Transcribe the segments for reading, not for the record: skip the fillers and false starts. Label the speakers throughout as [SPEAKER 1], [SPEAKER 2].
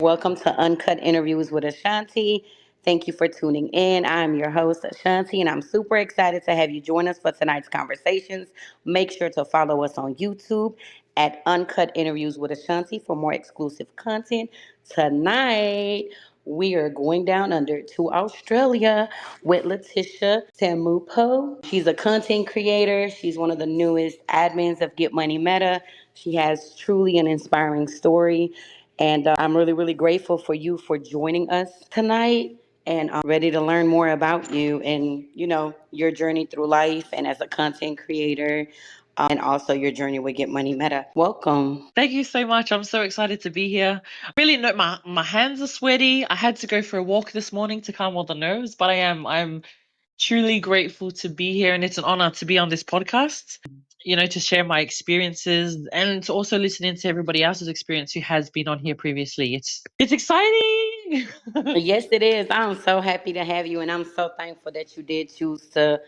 [SPEAKER 1] Welcome to Uncut Interviews with Ashanti. Thank you for tuning in. I'm your host, Ashanti, and I'm super excited to have you join us for tonight's conversations. Make sure to follow us on YouTube at Uncut Interviews with Ashanti for more exclusive content. Tonight, we are going down under to Australia with Latisha Samupo. She's a content creator. She's one of the newest admins of Get Money Meta. She has truly an inspiring story. And I'm really, really grateful for you for joining us tonight. And I'm ready to learn more about you and, your journey through life and as a content creator, and also your journey with Get Money Meta. Welcome.
[SPEAKER 2] Thank you so much. I'm so excited to be here. Really, no, my hands are sweaty. I had to go for a walk this morning to calm all the nerves, but I'm truly grateful to be here, and it's an honor to be on this podcast. To share my experiences and to also listen into everybody else's experience who has been on here previously. It's exciting.
[SPEAKER 1] Yes, it is. I'm so happy to have you, and I'm so thankful that you did choose to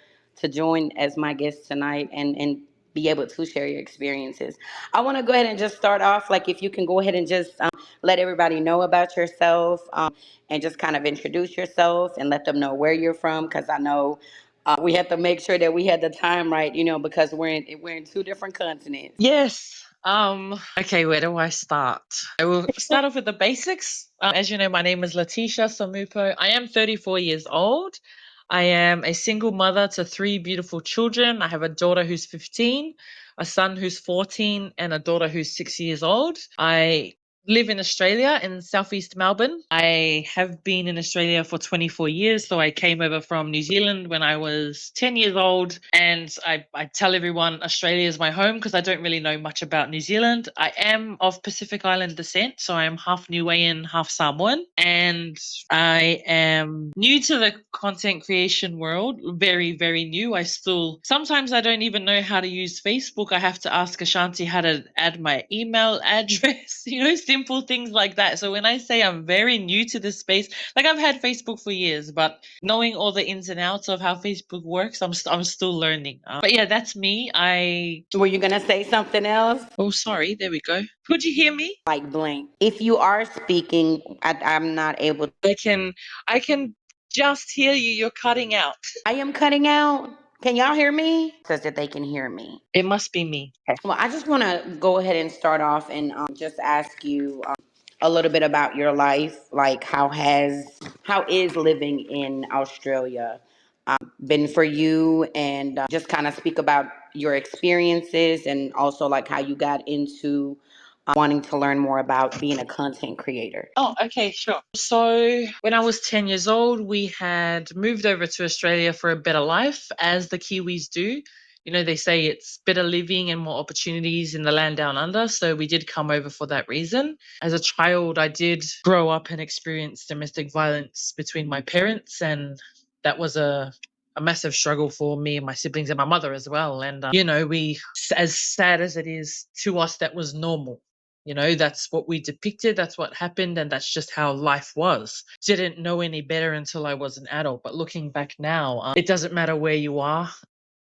[SPEAKER 1] join as my guest tonight and be able to share your experiences. I want to go ahead and just start off, like if you can go ahead and just let everybody know about yourself, and just kind of introduce yourself and let them know where you're from, because I know we have to make sure that we had the time right, because we're in two different continents.
[SPEAKER 2] Yes. Okay, where do I start? I will start off with the basics. As you know, my name is Latisha Samupo. I am 34 years old. I am a single mother to three beautiful children. I have a daughter who's 15, a son who's 14, and a daughter who's 6 years old. I live in Australia in southeast Melbourne. I have been in Australia for 24 years. So I came over from New Zealand when I was 10 years old. And I tell everyone Australia is my home because I don't really know much about New Zealand. I am of Pacific Island descent. So I'm half Niuean, half Samoan. And I am new to the content creation world, very, very new. Sometimes I don't even know how to use Facebook. I have to ask Ashanti how to add my email address, simple things like that. So when I say I'm very new to this space, like I've had Facebook for years, but knowing all the ins and outs of how Facebook works, I'm still learning. But yeah, that's me.
[SPEAKER 1] Were you gonna say something else?
[SPEAKER 2] Oh, sorry. There we go. Could you hear me?
[SPEAKER 1] Like blank. If you are speaking, I'm not able.
[SPEAKER 2] I can just hear you. You're cutting out.
[SPEAKER 1] I am cutting out. Can y'all hear me? Says that they can hear me.
[SPEAKER 2] It must be me. Okay.
[SPEAKER 1] Well, I just want to go ahead and start off and just ask you a little bit about your life. Like, how is living in Australia been for you, and just kind of speak about your experiences and also like how you got into wanting to learn more about being a content creator.
[SPEAKER 2] Oh, okay, sure. So when I was 10 years old, we had moved over to Australia for a better life, as the Kiwis do. They say it's better living and more opportunities in the land down under. So we did come over for that reason. As a child, I did grow up and experience domestic violence between my parents, and that was a massive struggle for me and my siblings and my mother as well. And, as sad as it is to us, that was normal. That's what we depicted, that's what happened, and that's just how life was. Didn't know any better until I was an adult. But looking back now, it doesn't matter where you are.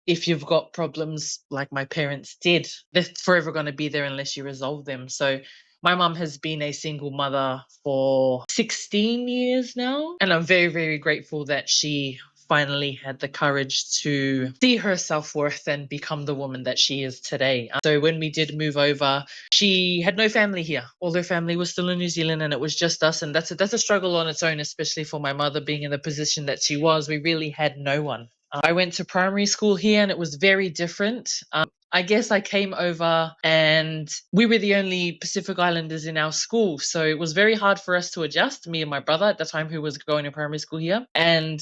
[SPEAKER 2] If you've got problems like my parents did, they're forever going to be there unless you resolve them. So my mum has been a single mother for 16 years now, and I'm very, very grateful that she finally had the courage to see her self-worth and become the woman that she is today. So when we did move over, she had no family here. All her family was still in New Zealand, and it was just us. And that's a struggle on its own, especially for my mother being in the position that she was. We really had no one. I went to primary school here, and it was very different. I guess I came over and we were the only Pacific Islanders in our school. So it was very hard for us to adjust, me and my brother at the time, who was going to primary school here. And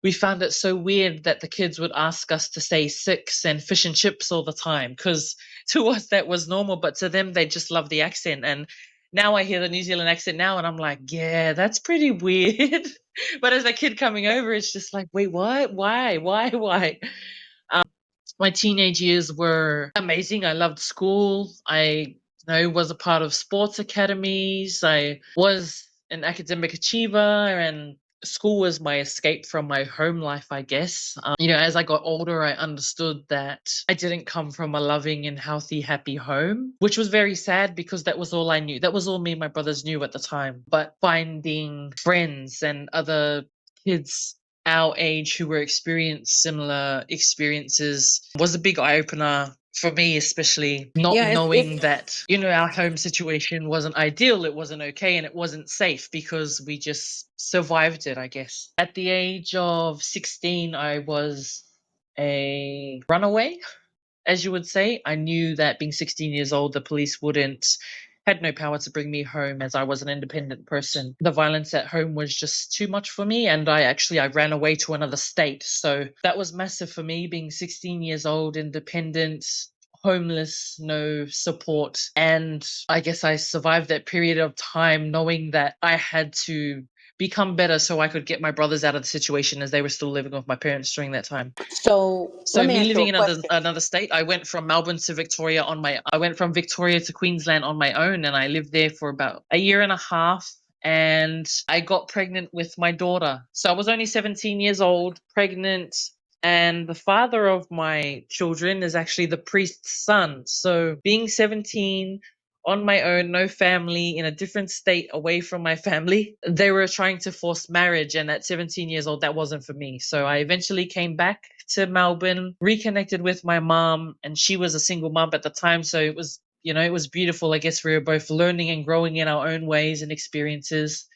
[SPEAKER 2] we found it so weird that the kids would ask us to say six and fish and chips all the time, because to us that was normal, but to them they just love the accent. And now I hear the New Zealand accent now, and I'm like, yeah, that's pretty weird. But as a kid coming over, it's just like, wait, what? Why? Um, my teenage years were amazing. I loved school. I was a part of sports academies. I was an academic achiever, and school was my escape from my home life, I guess. As I got older, I understood that I didn't come from a loving and healthy, happy home, which was very sad because that was all I knew. That was all me and my brothers knew at the time. But finding friends and other kids our age who were experiencing similar experiences was a big eye opener for me, especially not
[SPEAKER 1] Yeah,
[SPEAKER 2] knowing
[SPEAKER 1] it's
[SPEAKER 2] that, our home situation wasn't ideal, it wasn't okay, and it wasn't safe because we just survived it, I guess. At the age of 16, I was a runaway, as you would say. I knew that being 16 years old, the police had no power to bring me home as I was an independent person. The violence at home was just too much for me, and I ran away to another state. So that was massive for me, being 16 years old, independent, homeless, no support. And I guess I survived that period of time knowing that I had to become better so I could get my brothers out of the situation as they were still living with my parents during that time.
[SPEAKER 1] so. Let
[SPEAKER 2] So
[SPEAKER 1] me
[SPEAKER 2] me
[SPEAKER 1] ask you
[SPEAKER 2] living
[SPEAKER 1] a
[SPEAKER 2] in
[SPEAKER 1] question.
[SPEAKER 2] another state, I went from Melbourne to Victoria I went from Victoria to Queensland on my own, and I lived there for about a year and a half, and I got pregnant with my daughter. So I was only 17 years old, pregnant, and the father of my children is actually the priest's son. So being 17 on my own, no family, in a different state away from my family, they were trying to force marriage. And at 17 years old, that wasn't for me. So I eventually came back to Melbourne, reconnected with my mom, and she was a single mom at the time. So it was beautiful. I guess we were both learning and growing in our own ways and experiences.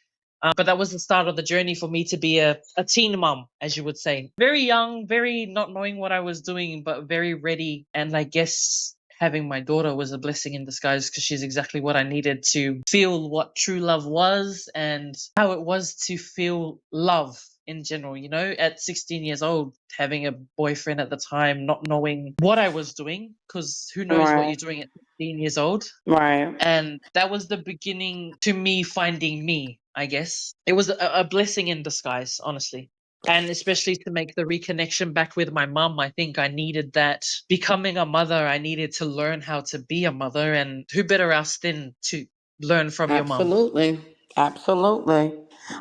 [SPEAKER 2] But that was the start of the journey for me to be a teen mom, as you would say. Very young, very not knowing what I was doing, but very ready. And I guess having my daughter was a blessing in disguise because she's exactly what I needed to feel what true love was and how it was to feel love in general. At 16 years old, having a boyfriend at the time, not knowing what I was doing, because who knows what
[SPEAKER 1] Right,
[SPEAKER 2] you're doing at 16 years old.
[SPEAKER 1] right.
[SPEAKER 2] And that was the beginning to me finding me, I guess. It was a blessing in disguise, honestly. And especially to make the reconnection back with my mum, I think I needed that. Becoming a mother, I needed to learn how to be a mother. And who better else than to learn from your mum?
[SPEAKER 1] Absolutely. Absolutely.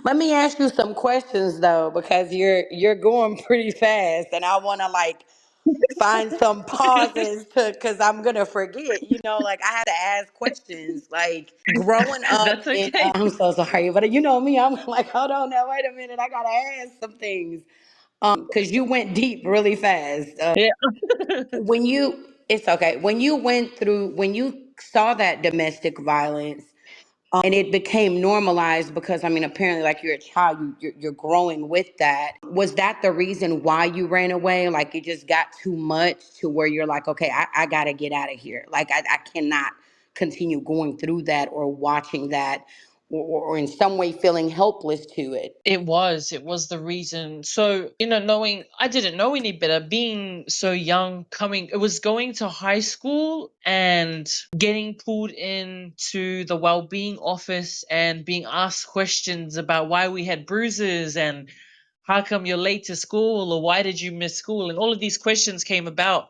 [SPEAKER 1] Let me ask you some questions though, because you're going pretty fast and I wanna like find some pauses to because I'm gonna forget. Like I have to ask questions. Like growing up
[SPEAKER 2] That's
[SPEAKER 1] in
[SPEAKER 2] okay.
[SPEAKER 1] I'm so sorry, but you know me, I'm like, hold on now, wait a minute, I gotta ask some things. Because you went deep really fast.
[SPEAKER 2] Yeah.
[SPEAKER 1] When you it's okay. When you saw that domestic violence, and it became normalized because I mean, apparently, like you're a child, you're growing with that. Was that the reason why you ran away? Like it just got too much to where you're like, okay, I got to get out of here. Like I cannot continue going through that or watching that, or in some way feeling helpless to it.
[SPEAKER 2] It was the reason. So, knowing I didn't know any better, being so young, it was going to high school and getting pulled into the well-being office and being asked questions about why we had bruises and how come you're late to school or why did you miss school, and all of these questions came about.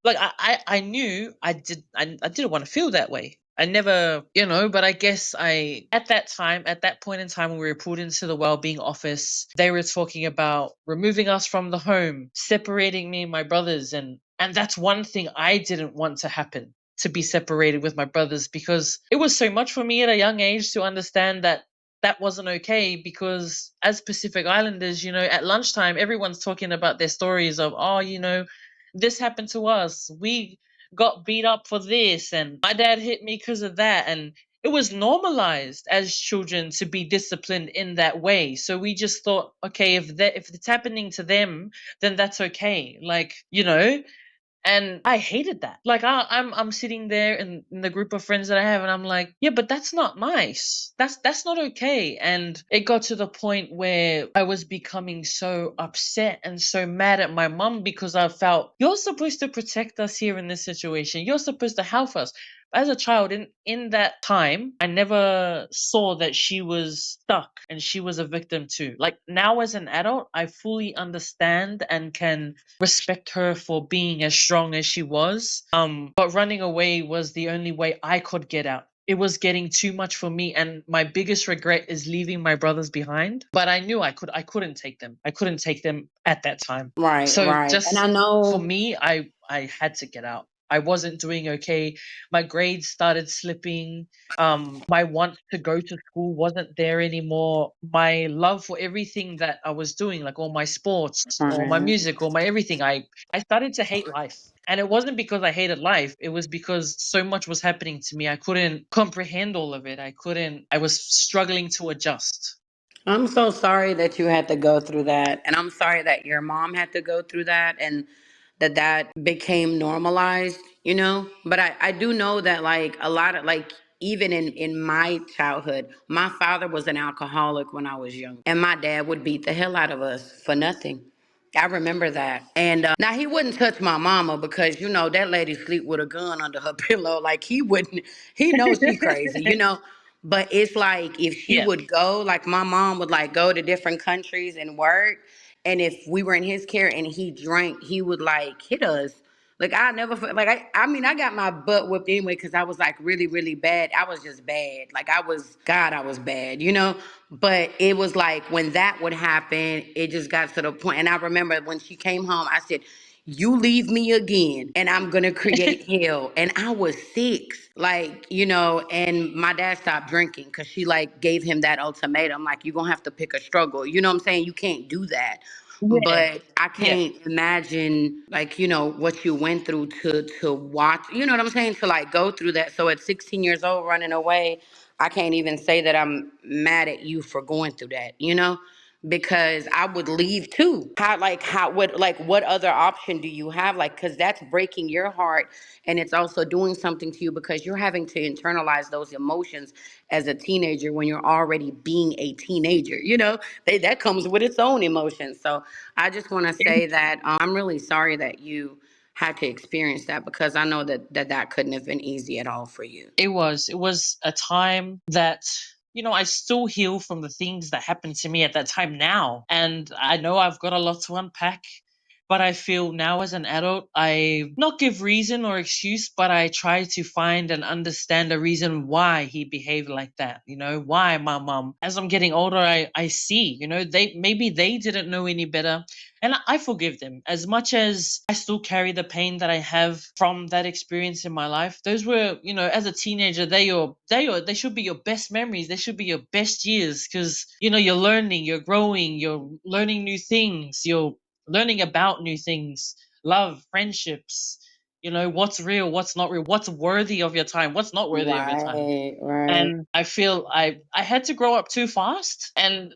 [SPEAKER 2] Like I knew I didn't want to feel that way. I never, but I guess at that point in time when we were pulled into the well-being office, they were talking about removing us from the home, separating me and my brothers, and that's one thing I didn't want to happen, to be separated with my brothers, because it was so much for me at a young age to understand that that wasn't okay. Because as Pacific Islanders, at lunchtime everyone's talking about their stories of, oh, this happened to us. We got beat up for this, and my dad hit me because of that. And it was normalized as children to be disciplined in that way. So we just thought, okay, if it's happening to them, then that's okay. Like, and I hated that. Like I'm sitting there in the group of friends that I have, and I'm like, yeah, but that's not nice. That's not okay. And it got to the point where I was becoming so upset and so mad at my mum because I felt, you're supposed to protect us here in this situation. You're supposed to help us. As a child, in that time, I never saw that she was stuck and she was a victim too. Like now as an adult, I fully understand and can respect her for being as strong as she was. But running away was the only way I could get out. it was getting too much for me, and my biggest regret is leaving my brothers behind. But I knew I couldn't take them. I couldn't take them at that time.
[SPEAKER 1] Right,
[SPEAKER 2] So
[SPEAKER 1] right. And I
[SPEAKER 2] just for
[SPEAKER 1] know.
[SPEAKER 2] me, I had to get out. I wasn't doing okay. My grades started slipping. My want to go to school wasn't there anymore. My love for everything that I was doing, like all my sports or my
[SPEAKER 1] Right.
[SPEAKER 2] music or my everything, I started to hate life. And it wasn't because I hated life. It was because so much was happening to me. I couldn't comprehend all of it. I was struggling to adjust.
[SPEAKER 1] I'm so sorry that you had to go through that. And I'm sorry that your mom had to go through that and that became normalized, you know? But I do know that like a lot of like even in my childhood, my father was an alcoholic when I was young. And my dad would beat the hell out of us for nothing. I remember that. And now he wouldn't touch my mama because you know that lady sleep with a gun under her pillow. Like he wouldn't. He knows she crazy, you know. But it's like if she
[SPEAKER 2] Yeah.
[SPEAKER 1] would go, like my mom would like go to different countries and work, and if we were in his care and he drank, he would like hit us. Like I never like I mean I got my butt whooped anyway because I was like really really bad. I was just bad. Like I was God, I was bad, you know. But it was like when that would happen, it just got to the point. And I remember when she came home, I said, "You leave me again, and I'm gonna create hell." And I was 6, like you know. And my dad stopped drinking because she like gave him that ultimatum, like you're gonna have to pick a struggle. You know what I'm saying? You can't do that.
[SPEAKER 2] Yeah.
[SPEAKER 1] But I
[SPEAKER 2] Yeah.
[SPEAKER 1] can't imagine like, you know, what you went through to watch, you know what I'm saying? To like go through that. So at 16 years old running away, I can't even say that I'm mad at you for going through that, you know? Because I would leave too. What other option do you have? Like, cause that's breaking your heart and it's also doing something to you because you're having to internalize those emotions as a teenager when you're already being a teenager, you know? That comes with its own emotions. So I just want to say that I'm really sorry that you had to experience that because I know that couldn't have been easy at all for you.
[SPEAKER 2] It was. It was a time that, I still heal from the things that happened to me at that time now. And I know I've got a lot to unpack, but I feel now as an adult, I not give reason or excuse, but I try to find and understand a reason why he behaved like that. Why my mom. As I'm getting older, I see, they didn't know any better. And I forgive them as much as I still carry the pain that I have from that experience in my life. Those were, as a teenager, they should be your best memories. They should be your best years because, you're learning, you're growing, you're learning new things, you're learning about new things, love, friendships, what's real, what's not real, what's worthy of your time, what's not worthy of your time.
[SPEAKER 1] Right, right.
[SPEAKER 2] And I feel I had to grow up too fast, and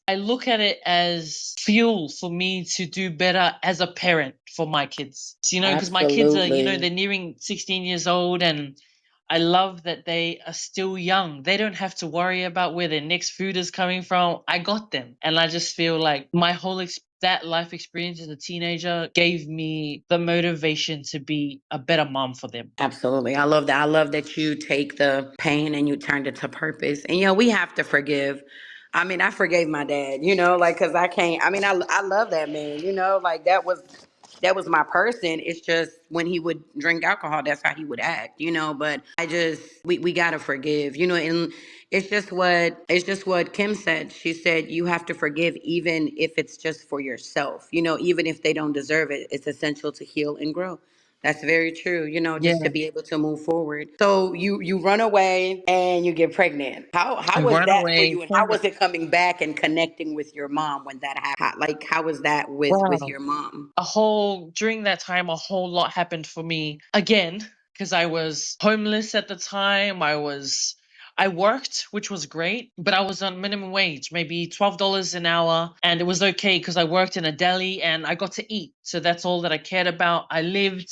[SPEAKER 2] I look at it as fuel for me to do better as a parent for my kids. Because my kids are,
[SPEAKER 1] Absolutely.
[SPEAKER 2] they're nearing 16 years old, and I love that they are still young. They don't have to worry about where their next food is coming from. I got them. And I just feel like my that life experience as a teenager gave me the motivation to be a better mom for them.
[SPEAKER 1] Absolutely. I love that. I love that you take the pain and you turned it to purpose. And, you know, we have to forgive. I mean, I forgave my dad, you know, like, cause I can't, I mean, I love that man, you know, like that was my person. It's just when he would drink alcohol, that's how he would act, you know, but we got to forgive, you know, and it's just what Kim said. She said, you have to forgive even if it's just for yourself, you know, even if they don't deserve it, it's essential to heal and grow. That's very true, you know, just to
[SPEAKER 2] Yeah.
[SPEAKER 1] be able to move forward. So you run away and you get pregnant. How
[SPEAKER 2] I
[SPEAKER 1] was
[SPEAKER 2] run
[SPEAKER 1] that for
[SPEAKER 2] away.
[SPEAKER 1] you and how was it coming back and connecting with your mom when that happened? Like how was that with
[SPEAKER 2] Wow.
[SPEAKER 1] your mom?
[SPEAKER 2] During that time, a whole lot happened for me again because I was homeless at the time. I worked, which was great, but I was on minimum wage, maybe $12 an hour, and it was okay because I worked in a deli and I got to eat. So that's all that I cared about. I lived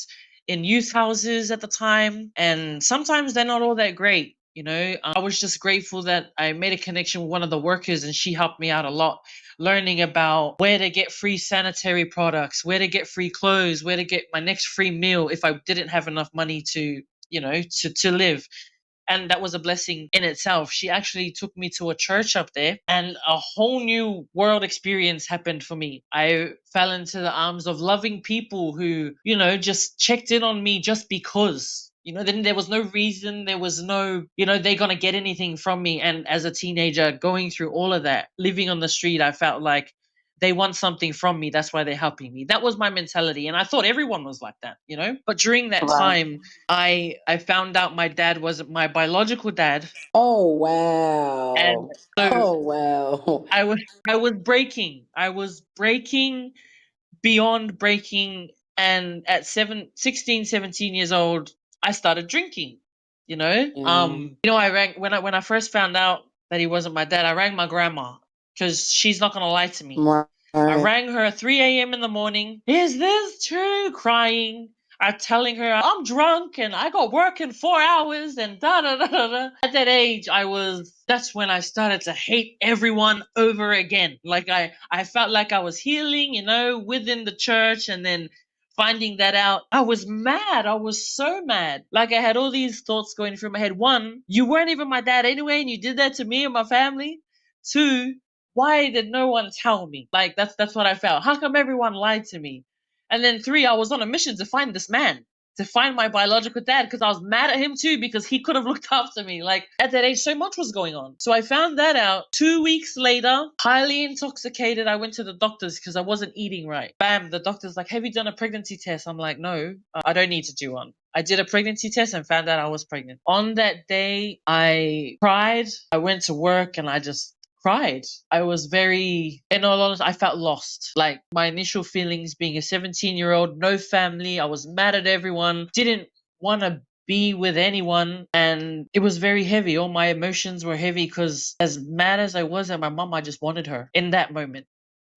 [SPEAKER 2] in youth houses at the time, and sometimes they're not all that great. I was just grateful that I made a connection with one of the workers and she helped me out a lot, learning about where to get free sanitary products, where to get free clothes, where to get my next free meal if I didn't have enough money to live. And that was a blessing in itself. She actually took me to a church up there, and a whole new world experience happened for me. I fell into the arms of loving people who, just checked in on me just because. Then there was no reason, there was no, they're gonna get anything from me. And as a teenager, going through all of that, living on the street, I felt like they want something from me. That's why they're helping me. That was my mentality, and I thought everyone was like that. But during that
[SPEAKER 1] Right.
[SPEAKER 2] time, I found out my dad wasn't my biological dad,
[SPEAKER 1] Oh
[SPEAKER 2] and
[SPEAKER 1] wow.
[SPEAKER 2] so
[SPEAKER 1] Oh wow.
[SPEAKER 2] I was I was breaking. I was breaking beyond breaking, and at 16, 17 years old, I started drinking.
[SPEAKER 1] Yeah.
[SPEAKER 2] I rang when I first found out that he wasn't my dad. I rang my grandma because she's not gonna lie to me. I
[SPEAKER 1] Right.
[SPEAKER 2] rang her at 3 a.m. in the morning. Is this true? Crying. I'm telling her I'm drunk and I got work in 4 hours and da da da da da. At that age, that's when I started to hate everyone over again. Like I felt like I was healing, within the church, and then finding that out, I was mad. I was so mad. Like I had all these thoughts going through my head. One, you weren't even my dad anyway, and you did that to me and my family. Two, why did no one tell me? Like that's what I felt. How come everyone lied to me? And then three, I was on a mission to find this man, to find my biological dad, because I was mad at him too, because he could have looked after me. Like at that age, so much was going on. So I found that out 2 weeks later, highly intoxicated. I went to the doctors because I wasn't eating right. Bam, the doctor's like, have you done a pregnancy test? I'm like, no, I don't need to do one. I did a pregnancy test and found out I was pregnant. On that day, I cried. I went to work and I just cried. I was very, in all honesty, I felt lost. Like my initial feelings being a 17-year-old, no family, I was mad at everyone, didn't want to be with anyone, and it was very heavy. All my emotions were heavy because as mad as I was at my mom, I just wanted her in that moment.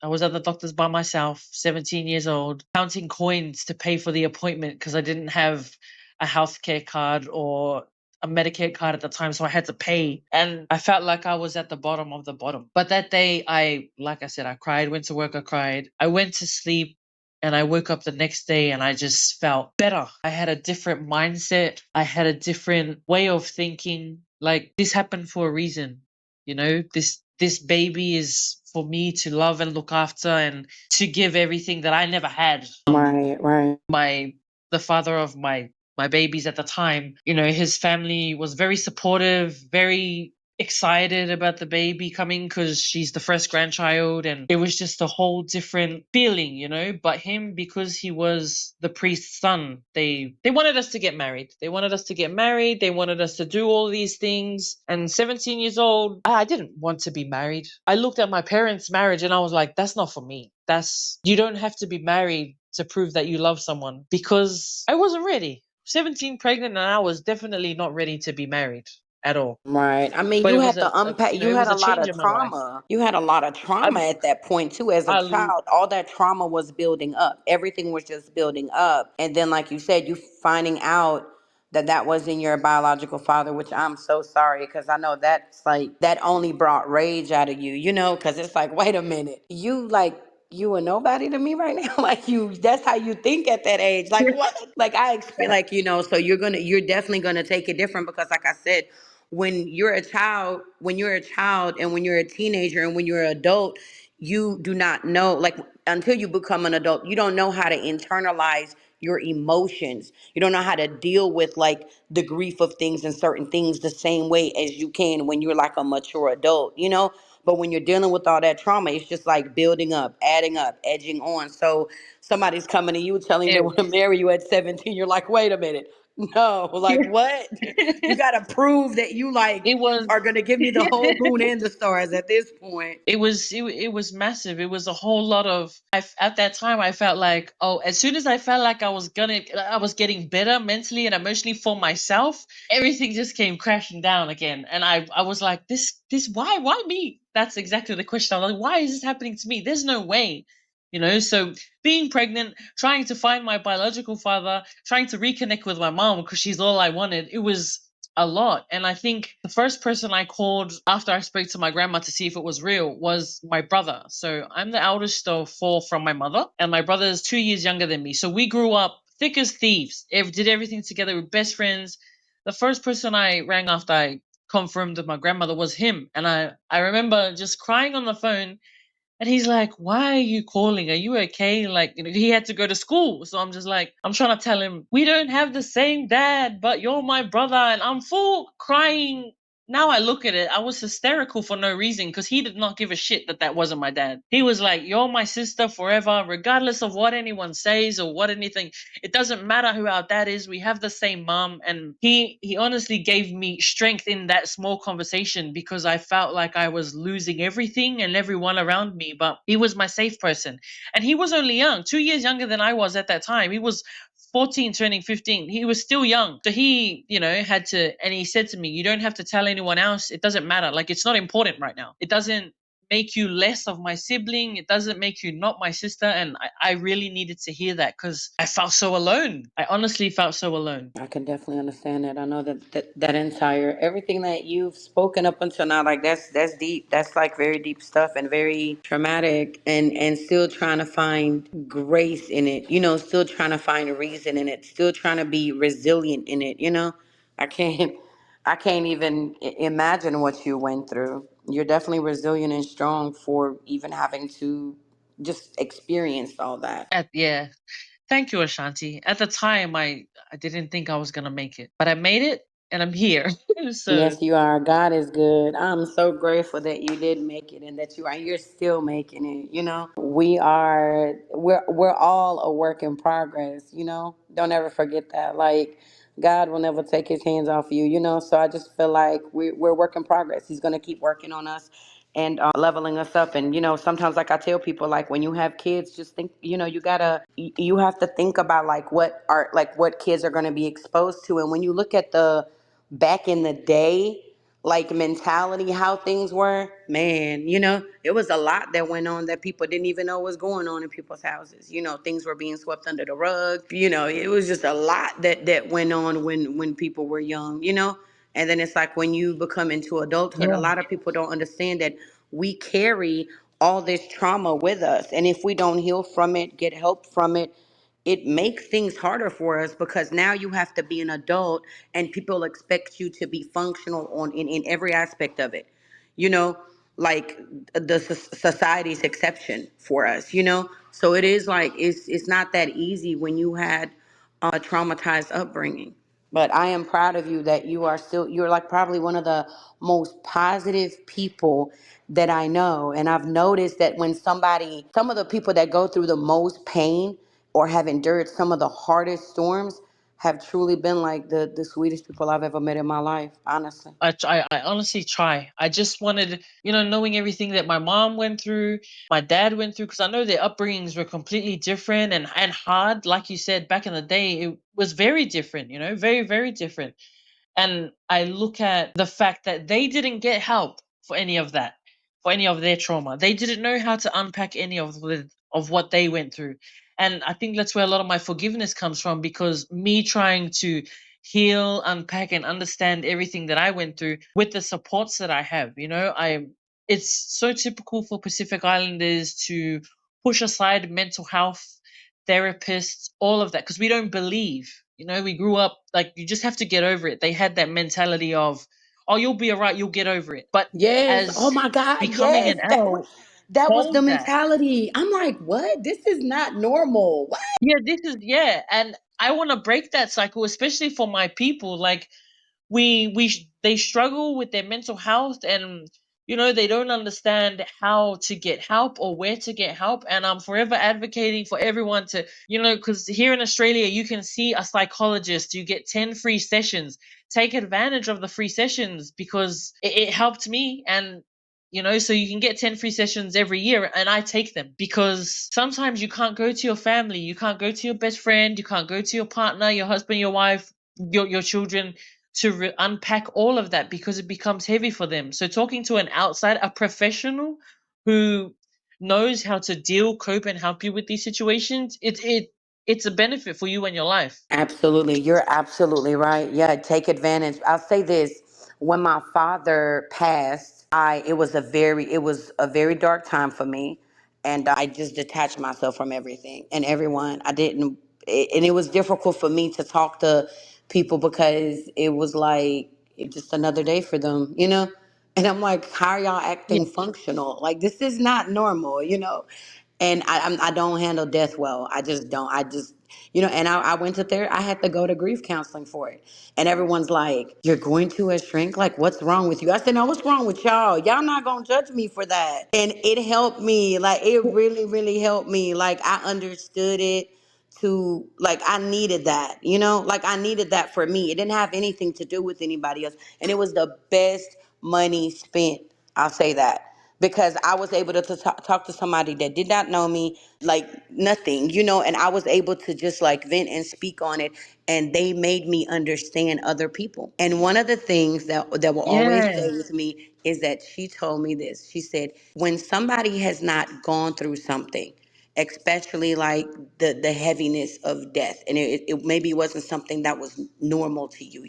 [SPEAKER 2] I was at the doctor's by myself, 17 years old, counting coins to pay for the appointment because I didn't have a healthcare card or a Medicare card at the time, so I had to pay. And I felt like I was at the bottom of the bottom. But that day, like I said, I cried, went to work, I cried. I went to sleep, and I woke up the next day and I just felt better. I had a different mindset. I had a different way of thinking. Like this happened for a reason. This baby is for me to love and look after and to give everything that I never had.
[SPEAKER 1] Right. Right.
[SPEAKER 2] My The father of my babies at the time, his family was very supportive, very excited about the baby coming because she's the first grandchild, and it was just a whole different feeling. But him, because he was the priest's son, they wanted us to get married. They wanted us to do all these things. And 17 years old, I didn't want to be married. I looked at my parents' marriage and I was like, that's not for me. You don't have to be married to prove that you love someone, because I wasn't ready. 17, pregnant, and I was definitely not ready to be married at all.
[SPEAKER 1] Right. I mean,
[SPEAKER 2] But
[SPEAKER 1] you
[SPEAKER 2] it was
[SPEAKER 1] had to unpack, you
[SPEAKER 2] it
[SPEAKER 1] had
[SPEAKER 2] was
[SPEAKER 1] a
[SPEAKER 2] a
[SPEAKER 1] lot
[SPEAKER 2] change
[SPEAKER 1] of
[SPEAKER 2] in my life.
[SPEAKER 1] trauma. You had a lot of
[SPEAKER 2] I,
[SPEAKER 1] trauma at that point, too, as a
[SPEAKER 2] I,
[SPEAKER 1] child. All that trauma was building up. Everything was just building up. And then, like you said, you finding out that that wasn't your biological father, which I'm so sorry, because I know that's like, that only brought rage out of you, because it's like, wait a minute. You a nobody to me right now. Like that's how you think at that age. Like what? Like I expect, like so you're definitely gonna take it different, because like I said, when you're a child and when you're a teenager and when you're an adult, you do not know, like, until you become an adult, you don't know how to internalize your emotions. You don't know how to deal with like the grief of things and certain things the same way as you can when you're like a mature adult. But when you're dealing with all that trauma, it's just like building up, adding up, edging on. So somebody's coming to you telling you they
[SPEAKER 2] it,
[SPEAKER 1] want to marry you at 17. You're like, wait a minute. No, like what? You got to prove that you like
[SPEAKER 2] it was
[SPEAKER 1] are going to give me the whole moon and the stars at this point.
[SPEAKER 2] it was massive. It was a whole lot of. At that time, I felt like, oh, as soon as I felt like I was getting better mentally and emotionally for myself, everything just came crashing down again. And I was like, this why me? That's exactly the question. I was like, why is this happening to me? There's no way. So being pregnant, trying to find my biological father, trying to reconnect with my mom because she's all I wanted. It was a lot. And I think the first person I called after I spoke to my grandma to see if it was real was my brother. So I'm the eldest of four from my mother, and my brother is 2 years younger than me. So we grew up thick as thieves, did everything together, we were best friends. The first person I rang after I confirmed with my grandmother was him. And I remember just crying on the phone And he's like, "Why are you calling? Are you okay?" Like, he had to go to school. So I'm just like, I'm trying to tell him, we don't have the same dad, but you're my brother. And I'm full crying. Now I look at it, I was hysterical for no reason because he did not give a shit that that wasn't my dad. He was like, "You're my sister forever, regardless of what anyone says or what anything. It doesn't matter who our dad is. We have the same mom." And he honestly gave me strength in that small conversation because I felt like I was losing everything and everyone around me. But he was my safe person. And he was only young, 2 years younger than I was at that time. He was 14 turning 15. He was still young. So he, had to, and he said to me, "You don't have to tell anyone else. It doesn't matter. Like, it's not important right now. It doesn't make you less of my sibling. It doesn't make you not my sister." And I really needed to hear that because I felt so alone. I honestly felt so alone.
[SPEAKER 1] I can definitely understand that. I know that entire everything that you've spoken up until now, like that's deep. That's like very deep stuff and very traumatic, and still trying to find grace in it. Still trying to find a reason in it. Still trying to be resilient in it. I can't I can't even imagine what you went through. You're definitely resilient and strong for even having to just experience all that.
[SPEAKER 2] Yeah. Thank you, Ashanti. At the time, I didn't think I was gonna make it, but I made it, and I'm here. So
[SPEAKER 1] Yes, you are. God is good. I'm so grateful that you did make it and that you're still making it. We're all a work in progress. Don't ever forget that. Like God will never take his hands off you. So I just feel like we're work in progress. He's gonna keep working on us and leveling us up. And sometimes, like I tell people, like when you have kids, just think, you have to think about like what kids are gonna be exposed to. And when you look at the back in the day, like mentality, how things were, man, it was a lot that went on that people didn't even know was going on in people's houses. Things were being swept under the rug. It was just a lot that went on when people were young. And then it's like when you become into adulthood, a
[SPEAKER 2] yeah,
[SPEAKER 1] lot of people don't understand that we carry all this trauma with us. And if we don't heal from it, get help from it, it makes things harder for us because now you have to be an adult and people expect you to be functional in every aspect of it you know like the society's exception for us. So it is like it's not that easy when you had a traumatized upbringing. But I am proud of you that you're like probably one of the most positive people that I know. And I've noticed that when some of the people that go through the most pain or have endured some of the hardest storms have truly been like the sweetest people I've ever met in my life, honestly.
[SPEAKER 2] I honestly try. I just wanted, knowing everything that my mom went through, my dad went through, because I know their upbringings were completely different and hard. Like you said, back in the day, it was very different. Very very different. And I look at the fact that they didn't get help for any of that, for any of their trauma. They didn't know how to unpack any of what they went through. And I think that's where a lot of my forgiveness comes from because me trying to heal, unpack, and understand everything that I went through with the supports that I have. It's so typical for Pacific Islanders to push aside mental health, therapists, all of that, because we don't believe. We grew up like you just have to get over it. They had that mentality of, "Oh, you'll be all right, you'll get over it." But
[SPEAKER 1] Yes. Oh
[SPEAKER 2] as
[SPEAKER 1] my God.
[SPEAKER 2] becoming
[SPEAKER 1] Yes.
[SPEAKER 2] an
[SPEAKER 1] That was
[SPEAKER 2] adult,
[SPEAKER 1] the
[SPEAKER 2] hold that.
[SPEAKER 1] mentality. I'm like, what? This is not normal. What?
[SPEAKER 2] Yeah, and I want to break that cycle, especially for my people. Like they struggle with their mental health, and they don't understand how to get help or where to get help. And I'm forever advocating for everyone to, because here in Australia you can see a psychologist, you get 10 free sessions. Take advantage of the free sessions because it helped me. And so you can get 10 free sessions every year, and I take them because sometimes you can't go to your family, you can't go to your best friend, you can't go to your partner, your husband, your wife, your children, to unpack all of that because it becomes heavy for them. So talking to an outside, a professional who knows how to deal, cope, and help you with these situations, it's a benefit for you and your life.
[SPEAKER 1] Absolutely. You're absolutely right. Yeah, take advantage. I'll say this. When my father passed, it was a very dark time for me. And I just detached myself from everything and everyone. And it was difficult for me to talk to people because it was like just another day for them. And I'm like, how are y'all
[SPEAKER 2] Yeah.
[SPEAKER 1] acting functional? Like, this is not normal, you know? And I don't handle death well. I just don't. I just, and I went to therapy. I had to go to grief counseling for it. And everyone's like, you're going to a shrink? Like, what's wrong with you? I said, no, what's wrong with y'all? Y'all not going to judge me for that. And it helped me. Like, it really, really helped me. Like, I understood it to, like, I needed that, like I needed that for me. It didn't have anything to do with anybody else. And it was the best money spent. I'll say that because I was able to talk to somebody that did not know me, like nothing, and I was able to just like vent and speak on it. And they made me understand other people. And one of the things that will always
[SPEAKER 2] Yeah.
[SPEAKER 1] stay with me is that she told me this. She said, when somebody has not gone through something, especially like the heaviness of death, and it maybe wasn't something that was normal to you,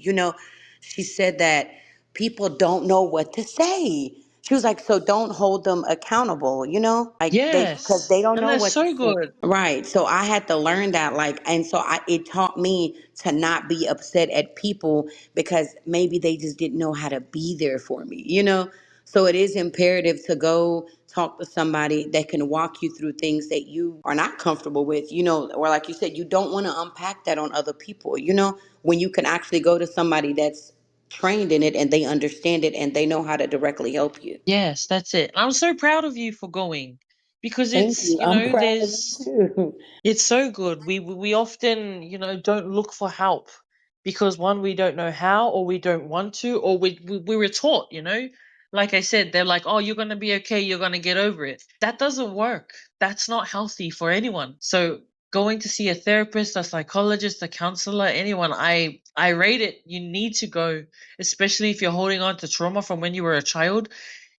[SPEAKER 1] she said that people don't know what to say. She was like, so don't hold them accountable, like because
[SPEAKER 2] Yes.
[SPEAKER 1] they don't
[SPEAKER 2] And
[SPEAKER 1] know
[SPEAKER 2] that's
[SPEAKER 1] what to
[SPEAKER 2] so
[SPEAKER 1] say.
[SPEAKER 2] good.
[SPEAKER 1] Right. So I had to learn that, like, and so it taught me to not be upset at people because maybe they just didn't know how to be there for me, So it is imperative to go talk to somebody that can walk you through things that you are not comfortable with, or like you said, you don't want to unpack that on other people, when you can actually go to somebody that's trained in it and they understand it and they know how to directly help you.
[SPEAKER 2] Yes, that's it. I'm so proud of you for going because
[SPEAKER 1] Thank
[SPEAKER 2] it's,
[SPEAKER 1] you. I'm proud of you
[SPEAKER 2] there's
[SPEAKER 1] too.
[SPEAKER 2] it's so good. We often, don't look for help because one, we don't know how, or we don't want to, or we were taught, like I said, they're like, oh, you're gonna be okay, you're gonna get over it. That doesn't work. That's not healthy for anyone. So going to see a therapist, a psychologist, a counselor, anyone, I rate it. You need to go, especially if you're holding on to trauma from when you were a child.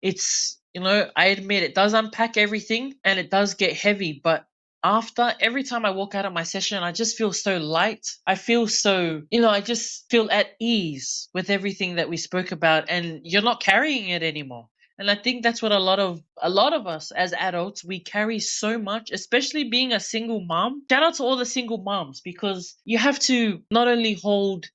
[SPEAKER 2] It's, I admit it does unpack everything and it does get heavy, but after every time I walk out of my session, I just feel so light. I feel so, I just feel at ease with everything that we spoke about, and you're not carrying it anymore. And I think that's what a lot of us as adults, we carry so much, especially being a single mom. Shout out to all the single moms because you have to not only hold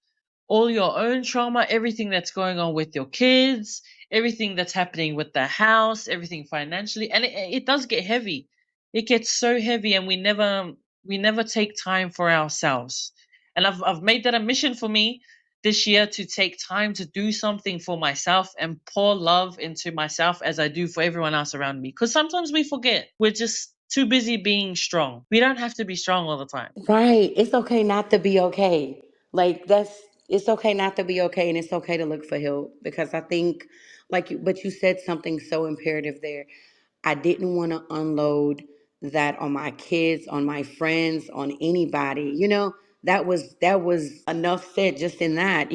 [SPEAKER 2] all your own trauma, everything that's going on with your kids, everything that's happening with the house, everything financially, and it does get heavy. It gets so heavy, and we never take time for ourselves. And I've made that a mission for me this year to take time to do something for myself and pour love into myself as I do for everyone else around me. Because sometimes we forget. We're just too busy being strong. We don't have to be strong all the time.
[SPEAKER 1] Right. It's okay not to be okay. Like it's okay not to be okay, and it's okay to look for help because I think but you said something so imperative there. I didn't want to unload that on my kids, on my friends, on anybody. That was enough said just in that,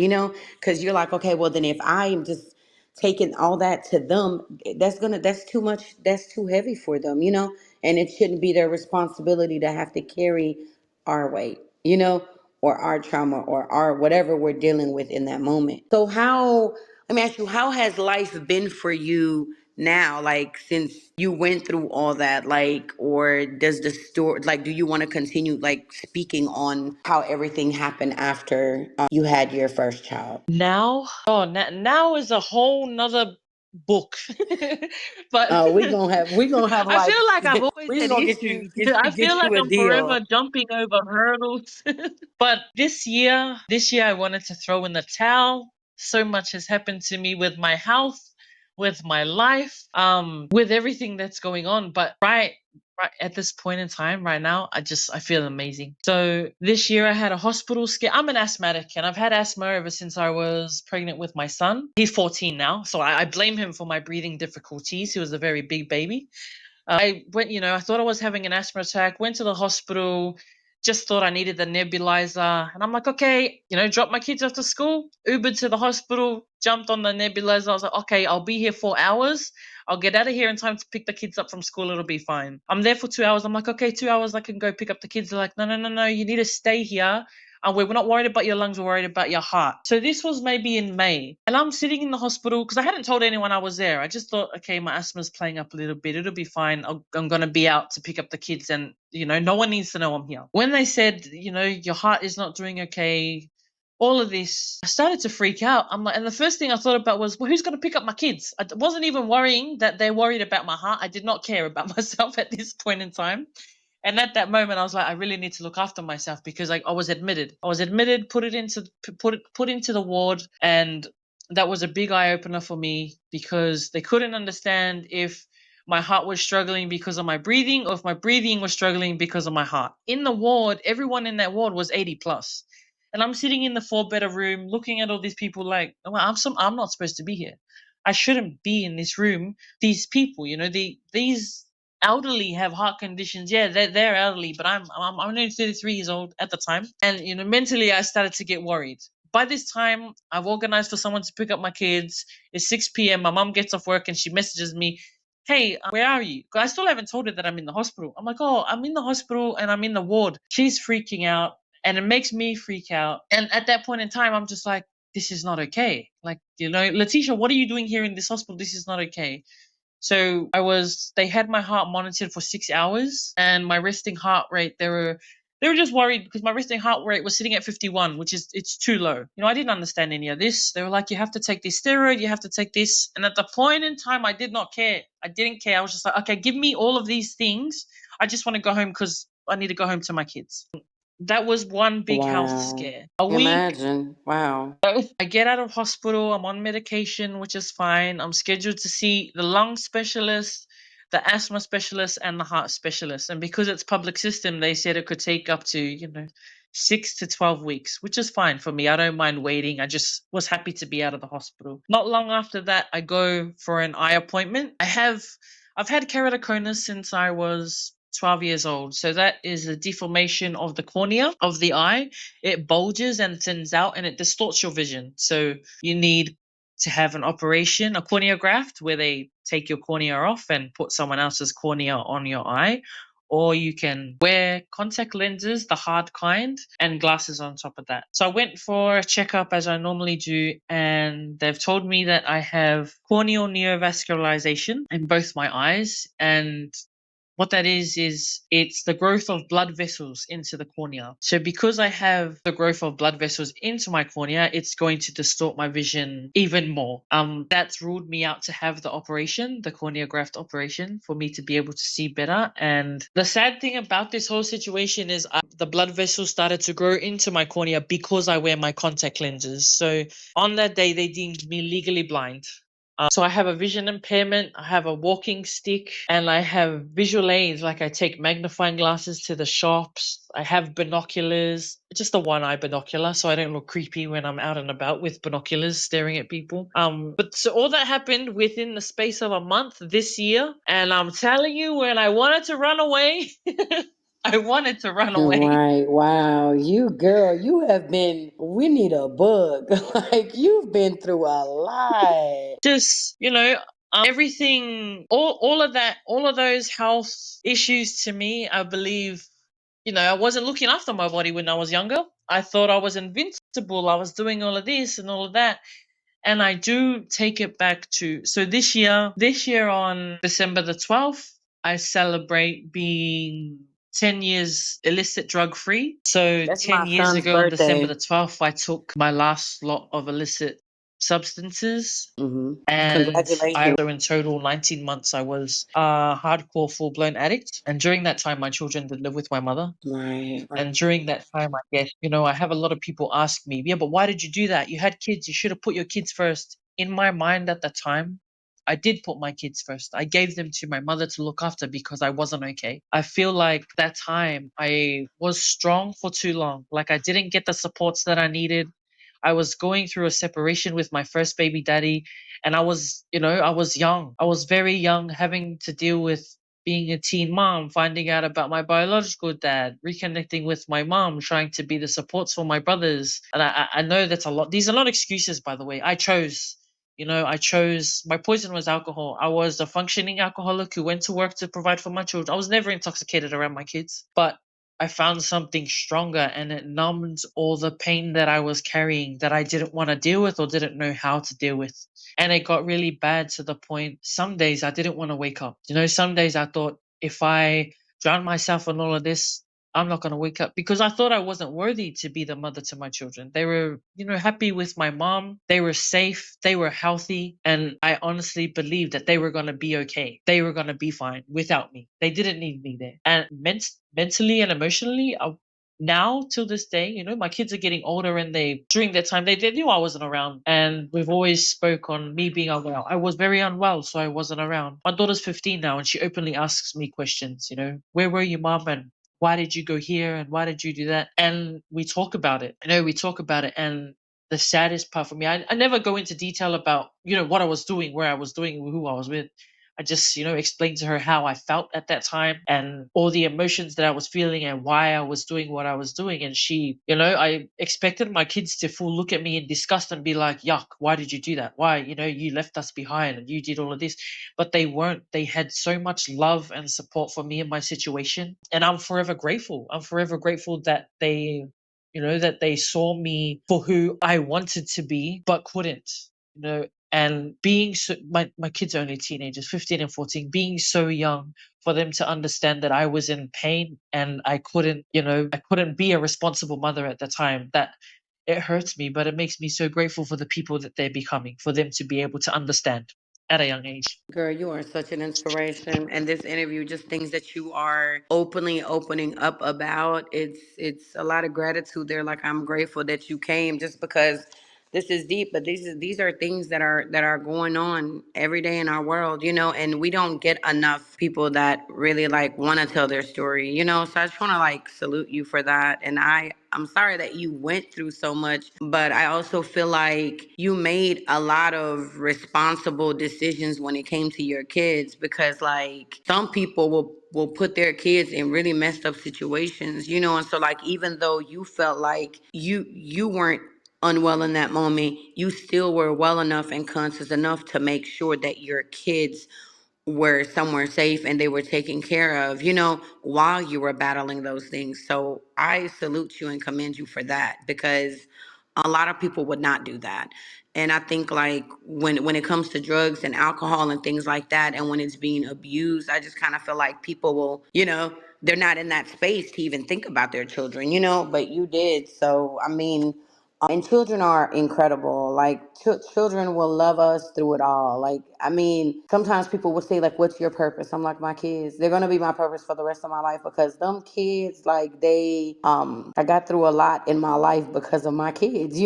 [SPEAKER 1] cuz you're like, okay, well then if I am just taking all that to them, that's too much, that's too heavy for them, and it shouldn't be their responsibility to have to carry our weight, or our trauma or our whatever we're dealing with in that moment. So let me ask you, how has life been for you now, like since you went through all that, like, or does the story, like, do you want to continue like speaking on how everything happened after you had your first child?
[SPEAKER 2] Now, oh, now is a whole nother book. But
[SPEAKER 1] We gonna have
[SPEAKER 2] I
[SPEAKER 1] like
[SPEAKER 2] feel like I've always
[SPEAKER 1] we just
[SPEAKER 2] had
[SPEAKER 1] gonna get you
[SPEAKER 2] issues. I
[SPEAKER 1] get
[SPEAKER 2] feel like
[SPEAKER 1] you a
[SPEAKER 2] I'm
[SPEAKER 1] deal.
[SPEAKER 2] forever jumping over hurdles. But this year I wanted to throw in the towel. So much has happened to me with my health, with my life, with everything that's going on. But right at this point in time, right now, I feel amazing. So this year I had a hospital scare. I'm an asthmatic, and I've had asthma ever since I was pregnant with my son. He's 14 now, so I blame him for my breathing difficulties. He was a very big baby. I went, I thought I was having an asthma attack, went to the hospital, just thought I needed the nebulizer. And I'm like, okay, dropped my kids off to school, Ubered to the hospital, jumped on the nebulizer. I was like, okay, I'll be here 4 hours. I'll get out of here in time to pick the kids up from school. It'll be fine. I'm there for 2 hours. I'm like, okay, 2 hours, I can go pick up the kids. They're like, no, no, no, no, you need to stay here. And we're not worried about your lungs, we're worried about your heart. So this was maybe in May. And I'm sitting in the hospital because I hadn't told anyone I was there. I just thought, okay, my asthma's playing up a little bit. It'll be fine. I'm going to be out to pick up the kids, and, no one needs to know I'm here. When they said, your heart is not doing okay, all of this, I started to freak out. I'm like, and the first thing I thought about was, well, who's going to pick up my kids? I wasn't even worrying that they're worried about my heart. I did not care about myself at this point in time. And at that moment, I was like, I really need to look after myself because like I was admitted. Put into the ward, and that was a big eye opener for me because they couldn't understand if my heart was struggling because of my breathing or if my breathing was struggling because of my heart. In the ward, everyone in that ward was 80 plus. And I'm sitting in the 4-bedder room looking at all these people like, well, I'm not supposed to be here. I shouldn't be in this room. These people, these elderly have heart conditions. Yeah, they're elderly, but I'm only 33 years old at the time, and mentally I started to get worried. By this time, I've organized for someone to pick up my kids. It's 6 p.m. My mom gets off work and she messages me, "Hey, where are you?" 'Cause I still haven't told her that I'm in the hospital. I'm like, "Oh, I'm in the hospital and I'm in the ward." She's freaking out, and it makes me freak out. And at that point in time, I'm just like, "This is not okay." Like, Latisha, what are you doing here in this hospital? This is not okay. So they had my heart monitored for 6 hours, and my resting heart rate, they were just worried because my resting heart rate was sitting at 51, which is, it's too low. I didn't understand any of this. They were like, you have to take this steroid, you have to take this. And at the point in time, I did not care. I didn't care. I was just like, okay, give me all of these things. I just want to go home because I need to go home to my kids. That was one big health
[SPEAKER 1] Wow.
[SPEAKER 2] scare. A week
[SPEAKER 1] Imagine. Wow.
[SPEAKER 2] I get out of hospital, I'm on medication, which is fine. I'm scheduled to see the lung specialist, the asthma specialist, and the heart specialist. And because it's public system, they said it could take up to, 6 to 12 weeks, which is fine for me. I don't mind waiting. I just was happy to be out of the hospital. Not long after that, I go for an eye appointment. I've had keratoconus since I was 12 years old. So that is a deformation of the cornea of the eye. It bulges and thins out and it distorts your vision. So you need to have an operation, a cornea graft, where they take your cornea off and put someone else's cornea on your eye. Or you can wear contact lenses, the hard kind, and glasses on top of that. So I went for a checkup as I normally do, and they've told me that I have corneal neovascularization in both my eyes, and what that is it's the growth of blood vessels into the cornea. So because I have the growth of blood vessels into my cornea, it's going to distort my vision even more. That's ruled me out to have the operation, the cornea graft operation, for me to be able to see better. And the sad thing about this whole situation is the blood vessels started to grow into my cornea because I wear my contact lenses. So on that day, they deemed me legally blind. So I have a vision impairment, I have a walking stick, and I have visual aids, like I take magnifying glasses to the shops. I have binoculars, just a one-eye binocular, so I don't look creepy when I'm out and about with binoculars staring at people. But so all that happened within the space of a month this year, and I'm telling you, when I wanted to run away, I wanted to run away.
[SPEAKER 1] Right. Wow. You girl, you have been we need a book. Like you've been through a lot.
[SPEAKER 2] Just everything, all of that, all of those health issues, to me, I believe, I wasn't looking after my body when I was younger. I thought I was invincible. I was doing all of this and all of that. And I do take it back to, so this year on December the 12th, I celebrate being 10 years illicit drug free. So
[SPEAKER 1] That's
[SPEAKER 2] 10
[SPEAKER 1] my
[SPEAKER 2] years
[SPEAKER 1] son's
[SPEAKER 2] ago on December
[SPEAKER 1] birthday.
[SPEAKER 2] the 12th, I took my last lot of illicit substances. And I
[SPEAKER 1] Congratulations.
[SPEAKER 2] also, in total, 19 months, I was a hardcore full blown addict. And during that time, my children did live with my mother.
[SPEAKER 1] Right,
[SPEAKER 2] And
[SPEAKER 1] right.
[SPEAKER 2] during that time, I guess, I have a lot of people ask me, yeah, but why did you do that? You had kids. You should have put your kids first. In my mind at the time, I did put my kids first. I gave them to my mother to look after because I wasn't okay. I feel like that time I was strong for too long. Like I didn't get the supports that I needed. I was going through a separation with my first baby daddy, and I was young. I was very young, having to deal with being a teen mom, finding out about my biological dad, reconnecting with my mom, trying to be the supports for my brothers. And I know that's a lot. These are not excuses, by the way. I chose my poison was alcohol. I was a functioning alcoholic who went to work to provide for my children. I was never intoxicated around my kids, but I found something stronger, and it numbed all the pain that I was carrying that I didn't want to deal with or didn't know how to deal with. And it got really bad to the point some days I didn't want to wake up. Some days I thought if I drown myself in all of this, I'm not going to wake up, because I thought I wasn't worthy to be the mother to my children. They were, happy with my mom. They were safe. They were healthy. And I honestly believed that they were going to be okay. They were going to be fine without me. They didn't need me there. And mentally and emotionally, now till this day, my kids are getting older, and during that time, they knew I wasn't around. And we've always spoke on me being unwell. I was very unwell, so I wasn't around. My daughter's 15 now, and she openly asks me questions, where were you, mom? And why did you go here? And why did you do that? And we talk about it. We talk about it. And the saddest part for me, I never go into detail about, what I was doing, where I was doing, who I was with. I just, explained to her how I felt at that time and all the emotions that I was feeling and why I was doing what I was doing. And she, I expected my kids to full look at me in disgust and be like, yuck, why did you do that? Why, you left us behind and you did all of this. But they weren't. They had so much love and support for me in my situation. And I'm forever grateful. I'm forever grateful that they saw me for who I wanted to be, but couldn't, and being so, my kids are only teenagers, 15 and 14, being so young for them to understand that I was in pain and I couldn't be a responsible mother at the time. That it hurts me, but it makes me so grateful for the people that they're becoming, for them to be able to understand at a young age.
[SPEAKER 1] Girl, you are such an inspiration. And this interview, just things that you are openly opening up about. It's a lot of gratitude there. Like, I'm grateful that you came, just because this is deep, but these are things that are going on every day in our world, and we don't get enough people that really like want to tell their story, So I just want to like salute you for that. And I'm sorry that you went through so much, but I also feel like you made a lot of responsible decisions when it came to your kids, because like some people will put their kids in really messed up situations, and so like even though you felt like you weren't unwell in that moment, you still were well enough and conscious enough to make sure that your kids were somewhere safe and they were taken care of, while you were battling those things. So I salute you and commend you for that, because a lot of people would not do that. And I think like when it comes to drugs and alcohol and things like that, and when it's being abused, I just kind of feel like people will, they're not in that space to even think about their children, but you did. So I mean, and children are incredible. Like children will love us through it all. Like, I mean, sometimes people will say like, what's your purpose? I'm like, my kids, they're going to be my purpose for the rest of my life, because them kids, like I got through a lot in my life because of my kids,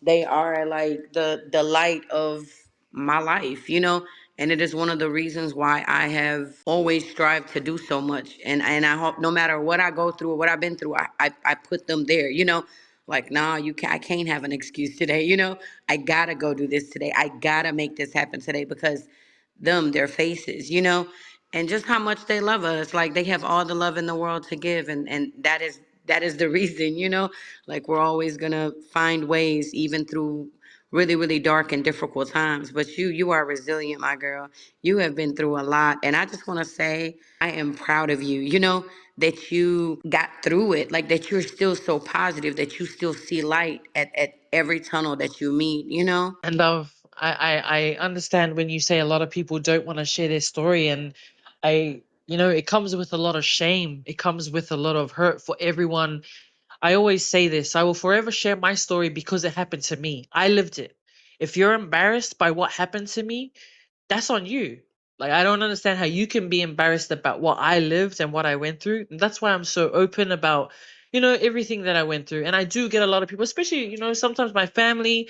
[SPEAKER 1] they are like the light of my life, and it is one of the reasons why I have always strived to do so much. And I hope no matter what I go through or what I've been through, I put them there, like, nah, I can't have an excuse today, I gotta go do this today. I gotta make this happen today, because their faces, and just how much they love us. Like, they have all the love in the world to give, and that is the reason, like, we're always gonna find ways, even through really, really dark and difficult times. But you are resilient, my girl. You have been through a lot, and I just want to say I am proud of you, that you got through it, like that you're still so positive, that you still see light at every tunnel that you meet,
[SPEAKER 2] And I understand when you say a lot of people don't want to share their story, and it comes with a lot of shame. It comes with a lot of hurt for everyone. I always say this: I will forever share my story because it happened to me. I lived it. If you're embarrassed by what happened to me, that's on you. Like, I don't understand how you can be embarrassed about what I lived and what I went through. And that's why I'm so open about, everything that I went through. And I do get a lot of people, especially, sometimes my family,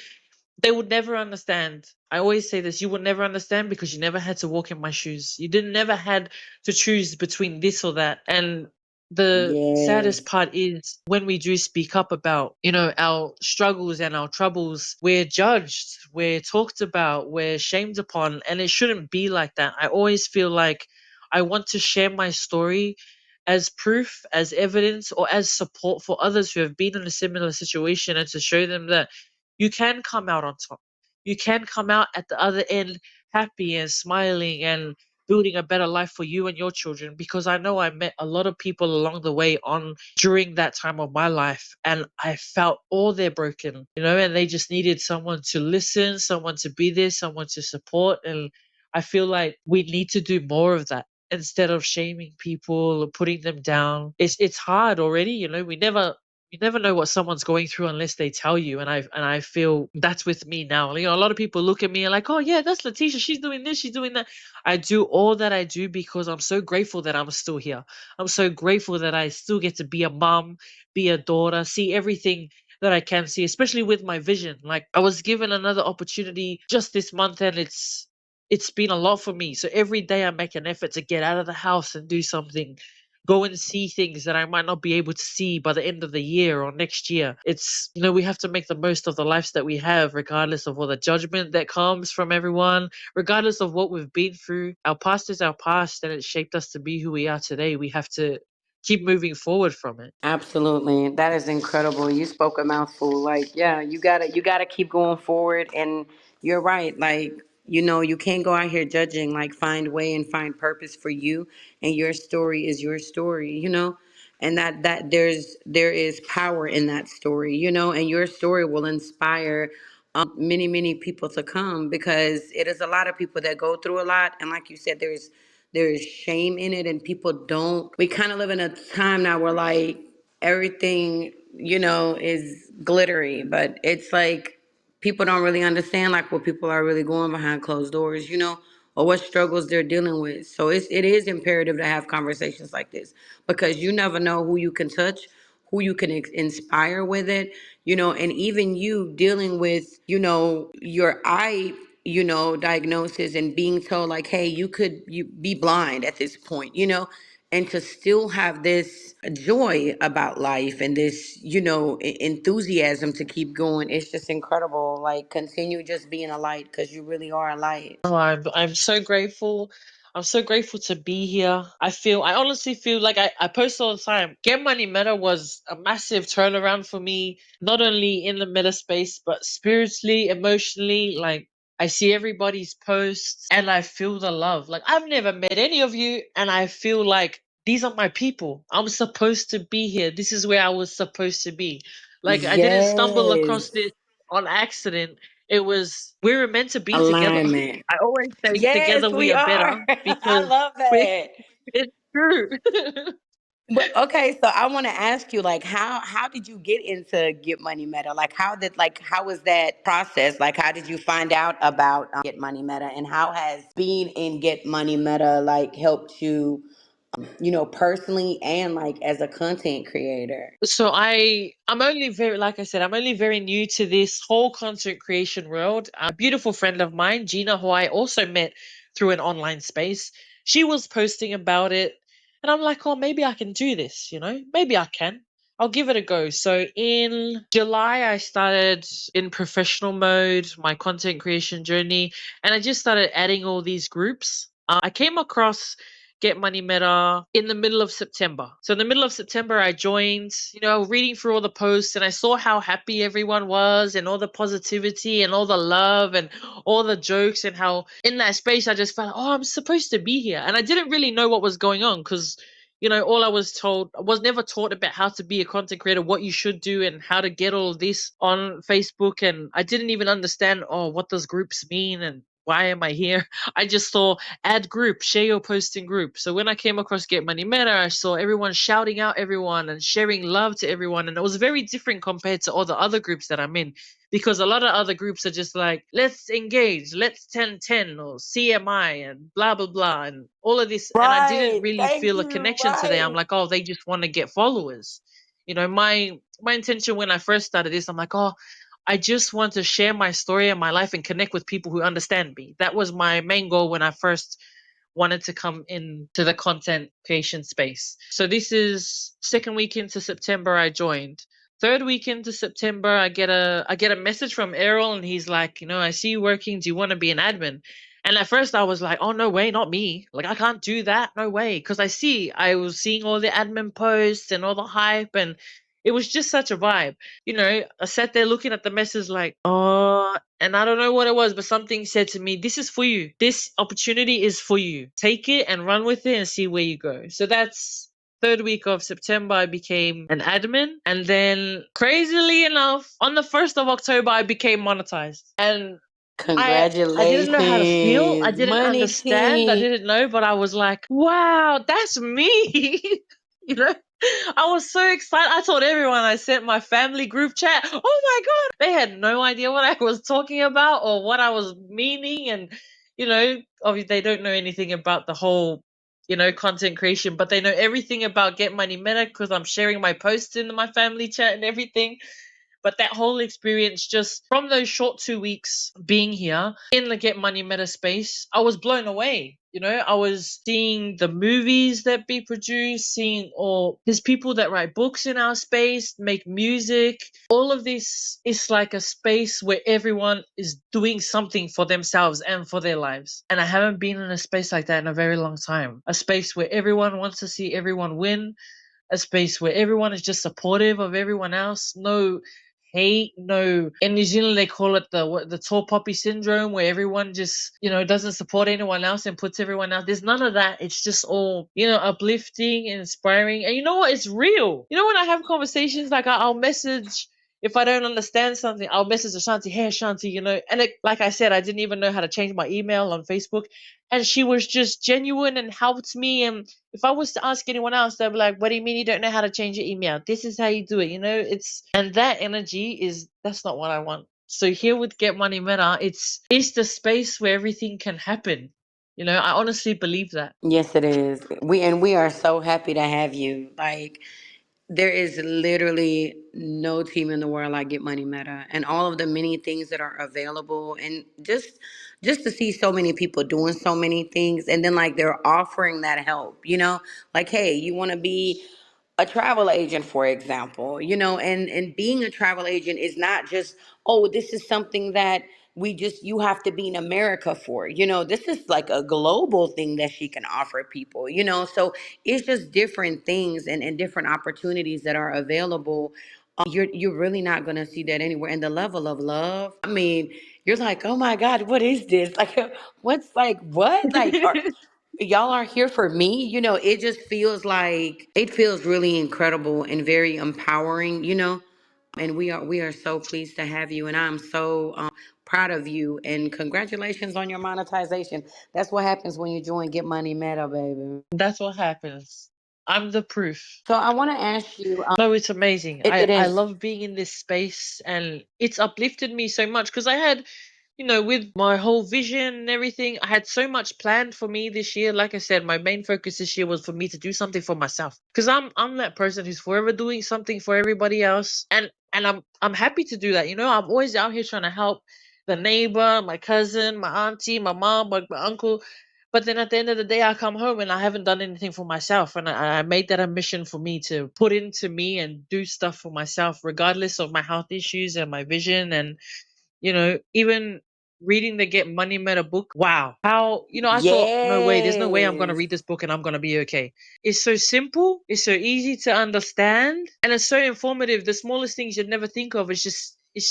[SPEAKER 2] they would never understand. I always say this: you would never understand because you never had to walk in my shoes. You didn't never had to choose between this or that. And the saddest
[SPEAKER 1] Yes.
[SPEAKER 2] part is when we do speak up about, our struggles and our troubles, we're judged, we're talked about, we're shamed upon, and it shouldn't be like that. I always feel like I want to share my story as proof, as evidence, or as support for others who have been in a similar situation, and to show them that you can come out on top. You can come out at the other end happy and smiling and building a better life for you and your children, because I know I met a lot of people along the way on during that time of my life, and I felt all they're broken, and they just needed someone to listen, someone to be there, someone to support. And I feel like we need to do more of that. instead of shaming people or putting them down. It's hard already, we never know what someone's going through unless they tell you. And I feel that's with me now. A lot of people look at me and like, oh yeah, that's Latisha. She's doing this, she's doing that. I do all that I do because I'm so grateful that I'm still here. I'm so grateful that I still get to be a mom, be a daughter, see everything that I can see, especially with my vision. Like I was given another opportunity just this month, and it's been a lot for me. So every day I make an effort to get out of the house and do something, go and see things that I might not be able to see by the end of the year or next year. We have to make the most of the lives that we have, regardless of all the judgment that comes from everyone, regardless of what we've been through. Our past is our past, and it shaped us to be who we are today. We have to keep moving forward from it.
[SPEAKER 1] Absolutely. That is incredible. You spoke a mouthful. Like, yeah, you gotta keep going forward, and you're right. Like, you can't go out here judging. Like, find way and find purpose for you, and your story is your story. And that there is power in that story, and your story will inspire many, many people to come, because it is a lot of people that go through a lot. And like you said, there is shame in it, and people don't. We kind of live in a time now where, like, everything is glittery, but it's like people don't really understand, like, what people are really going behind closed doors, or what struggles they're dealing with. So it is imperative to have conversations like this, because you never know who you can touch, who you can inspire with it, and even you dealing with your eye diagnosis, and being told, like, hey, you be blind at this point, and to still have this joy about life, and this enthusiasm to keep going. It's just incredible. Like, continue just being a light, because you really are a light.
[SPEAKER 2] Oh, I'm so grateful. I'm so grateful to be here. I honestly feel like I post all the time. Get Money Meta was a massive turnaround for me, not only in the meta space, but spiritually, emotionally. Like I see everybody's posts and I feel the love. Like I've never met any of you, and I feel like these are my people. I'm supposed to be here. This is where I was supposed to be. Like I didn't stumble across
[SPEAKER 1] Yes.
[SPEAKER 2] this on accident. It was we were meant to be together.
[SPEAKER 1] Alignment.
[SPEAKER 2] I always say
[SPEAKER 1] Yes,
[SPEAKER 2] together we
[SPEAKER 1] we
[SPEAKER 2] are
[SPEAKER 1] are.
[SPEAKER 2] better
[SPEAKER 1] I
[SPEAKER 2] because
[SPEAKER 1] love
[SPEAKER 2] we
[SPEAKER 1] that.
[SPEAKER 2] it's true.
[SPEAKER 1] But okay, so I want to ask you, like, how did you get into Get Money Meta? How was that process? Like, how did you find out about Get Money Meta, and how has being in Get Money Meta, like, helped you personally, and, like, as a content creator?
[SPEAKER 2] So I'm only very like I said, I'm only very new to this whole content creation world. A beautiful friend of mine, Gina, who I also met through an online space, she was posting about it, and I'm like, oh, maybe I can do this. Maybe I can. I'll give it a go. So in July, I started in professional mode, my content creation journey, and I just started adding all these groups. I came across Get Money Meta in the middle of September. So in the middle of September, I joined, reading through all the posts, and I saw how happy everyone was, and all the positivity and all the love and all the jokes, and how in that space I just felt, oh, I'm supposed to be here. And I didn't really know what was going on because all I was told, I was never taught about how to be a content creator, what you should do, and how to get all of this on Facebook. And I didn't even understand, oh, what does groups mean and why am I here? I just saw add group, share your post in group. So when I came across Get Money Meta, I saw everyone shouting out everyone and sharing love to everyone. And it was very different compared to all the other groups that I'm in. Because a lot of other groups are just like, let's engage, let's 10-10 or CMI and blah, blah, blah, and all of this. And I didn't
[SPEAKER 1] Right.
[SPEAKER 2] really
[SPEAKER 1] Thank
[SPEAKER 2] feel a
[SPEAKER 1] you.
[SPEAKER 2] connection to them. I'm
[SPEAKER 1] Right.
[SPEAKER 2] like, oh, they just want to get followers. My intention when I first started this, I'm like, oh, I just want to share my story and my life and connect with people who understand me. That was my main goal when I first wanted to come into the content creation space. So this is second week into September I joined. Third week into September I get a message from Errol, and he's like, I see you working. Do you want to be an admin? And at first I was like, oh no way, not me. Like I can't do that. No way. Because I was seeing all the admin posts and all the hype, and it was just such a vibe. I sat there looking at the message like, oh, and I don't know what it was, but something said to me, this is for you. This opportunity is for you. Take it and run with it and see where you go. So that's third week of September, I became an admin. And then, crazily enough, on the 1st of October, I became monetized. And I didn't know how to feel. I
[SPEAKER 1] Congratulations,
[SPEAKER 2] didn't
[SPEAKER 1] money
[SPEAKER 2] understand. I
[SPEAKER 1] king.
[SPEAKER 2] didn't know, but I was like, wow, that's me. you know, I was so excited. I told everyone. I sent my family group chat. Oh my God. They had no idea what I was talking about or what I was meaning. And, obviously they don't know anything about the whole, content creation, but they know everything about Get Money Meta because I'm sharing my posts in my family chat and everything. But that whole experience, just from those short 2 weeks being here in the Get Money Meta space, I was blown away. I was seeing the movies that be produced, seeing all there's people that write books in our space, make music. All of this is like a space where everyone is doing something for themselves and for their lives. And I haven't been in a space like that in a very long time. A space where everyone wants to see everyone win, a space where everyone is just supportive of everyone else. No hate, no. In New Zealand, they call it the tall poppy syndrome, where everyone just doesn't support anyone else and puts everyone else. There's none of that. It's just all uplifting and inspiring. And you know what? It's real. When I have conversations, like I'll message. If I don't understand something, I'll message Ashanti, hey Ashanti, and like I said, I didn't even know how to change my email on Facebook. And she was just genuine and helped me. And if I was to ask anyone else, they'd be like, "What do you mean you don't know how to change your email? This is how you do it." And that energy that's not what I want. So here with Get Money Meta, it's the space where everything can happen. I honestly believe that.
[SPEAKER 1] Yes, it is. We are so happy to have you. Like, there is literally no team in the world like Get Money Meta, and all of the many things that are available, and just to see so many people doing so many things, and then like they're offering that help. Like, hey, you want to be a travel agent, for example, and being a travel agent is not just, oh, this is something that you have to be in America for. This is like a global thing that she can offer people. So it's just different things and different opportunities that are available. You're really not gonna see that anywhere. And the level of love, I mean, you're like, oh my God, what is this? Like, what's like what? Like, y'all are here for me. It just feels like it feels really incredible and very empowering. And we are so pleased to have you, and I'm so proud of you, and congratulations on your monetization. That's what happens when you join Get Money Meta, baby.
[SPEAKER 2] That's what happens. I'm the proof.
[SPEAKER 1] So I want to ask you,
[SPEAKER 2] No, it's amazing.
[SPEAKER 1] it
[SPEAKER 2] I
[SPEAKER 1] is.
[SPEAKER 2] love being in this space, and it's uplifted me so much because I had, with my whole vision and everything, I had so much planned for me this year. Like I said, my main focus this year was for me to do something for myself because I'm that person who's forever doing something for everybody else, and I'm happy to do that. I'm always out here trying to help the neighbor, my cousin, my auntie, my mom, my uncle. But then at the end of the day, I come home and I haven't done anything for myself. And I made that a mission for me to put into me and do stuff for myself, regardless of my health issues and my vision. And even reading the Get Money Meta book, wow. How, I thought, no way, there's no way I'm going to
[SPEAKER 1] Yes.
[SPEAKER 2] read this book and I'm going to be okay. It's so simple, it's so easy to understand, and it's so informative. The smallest things you'd never think of, it's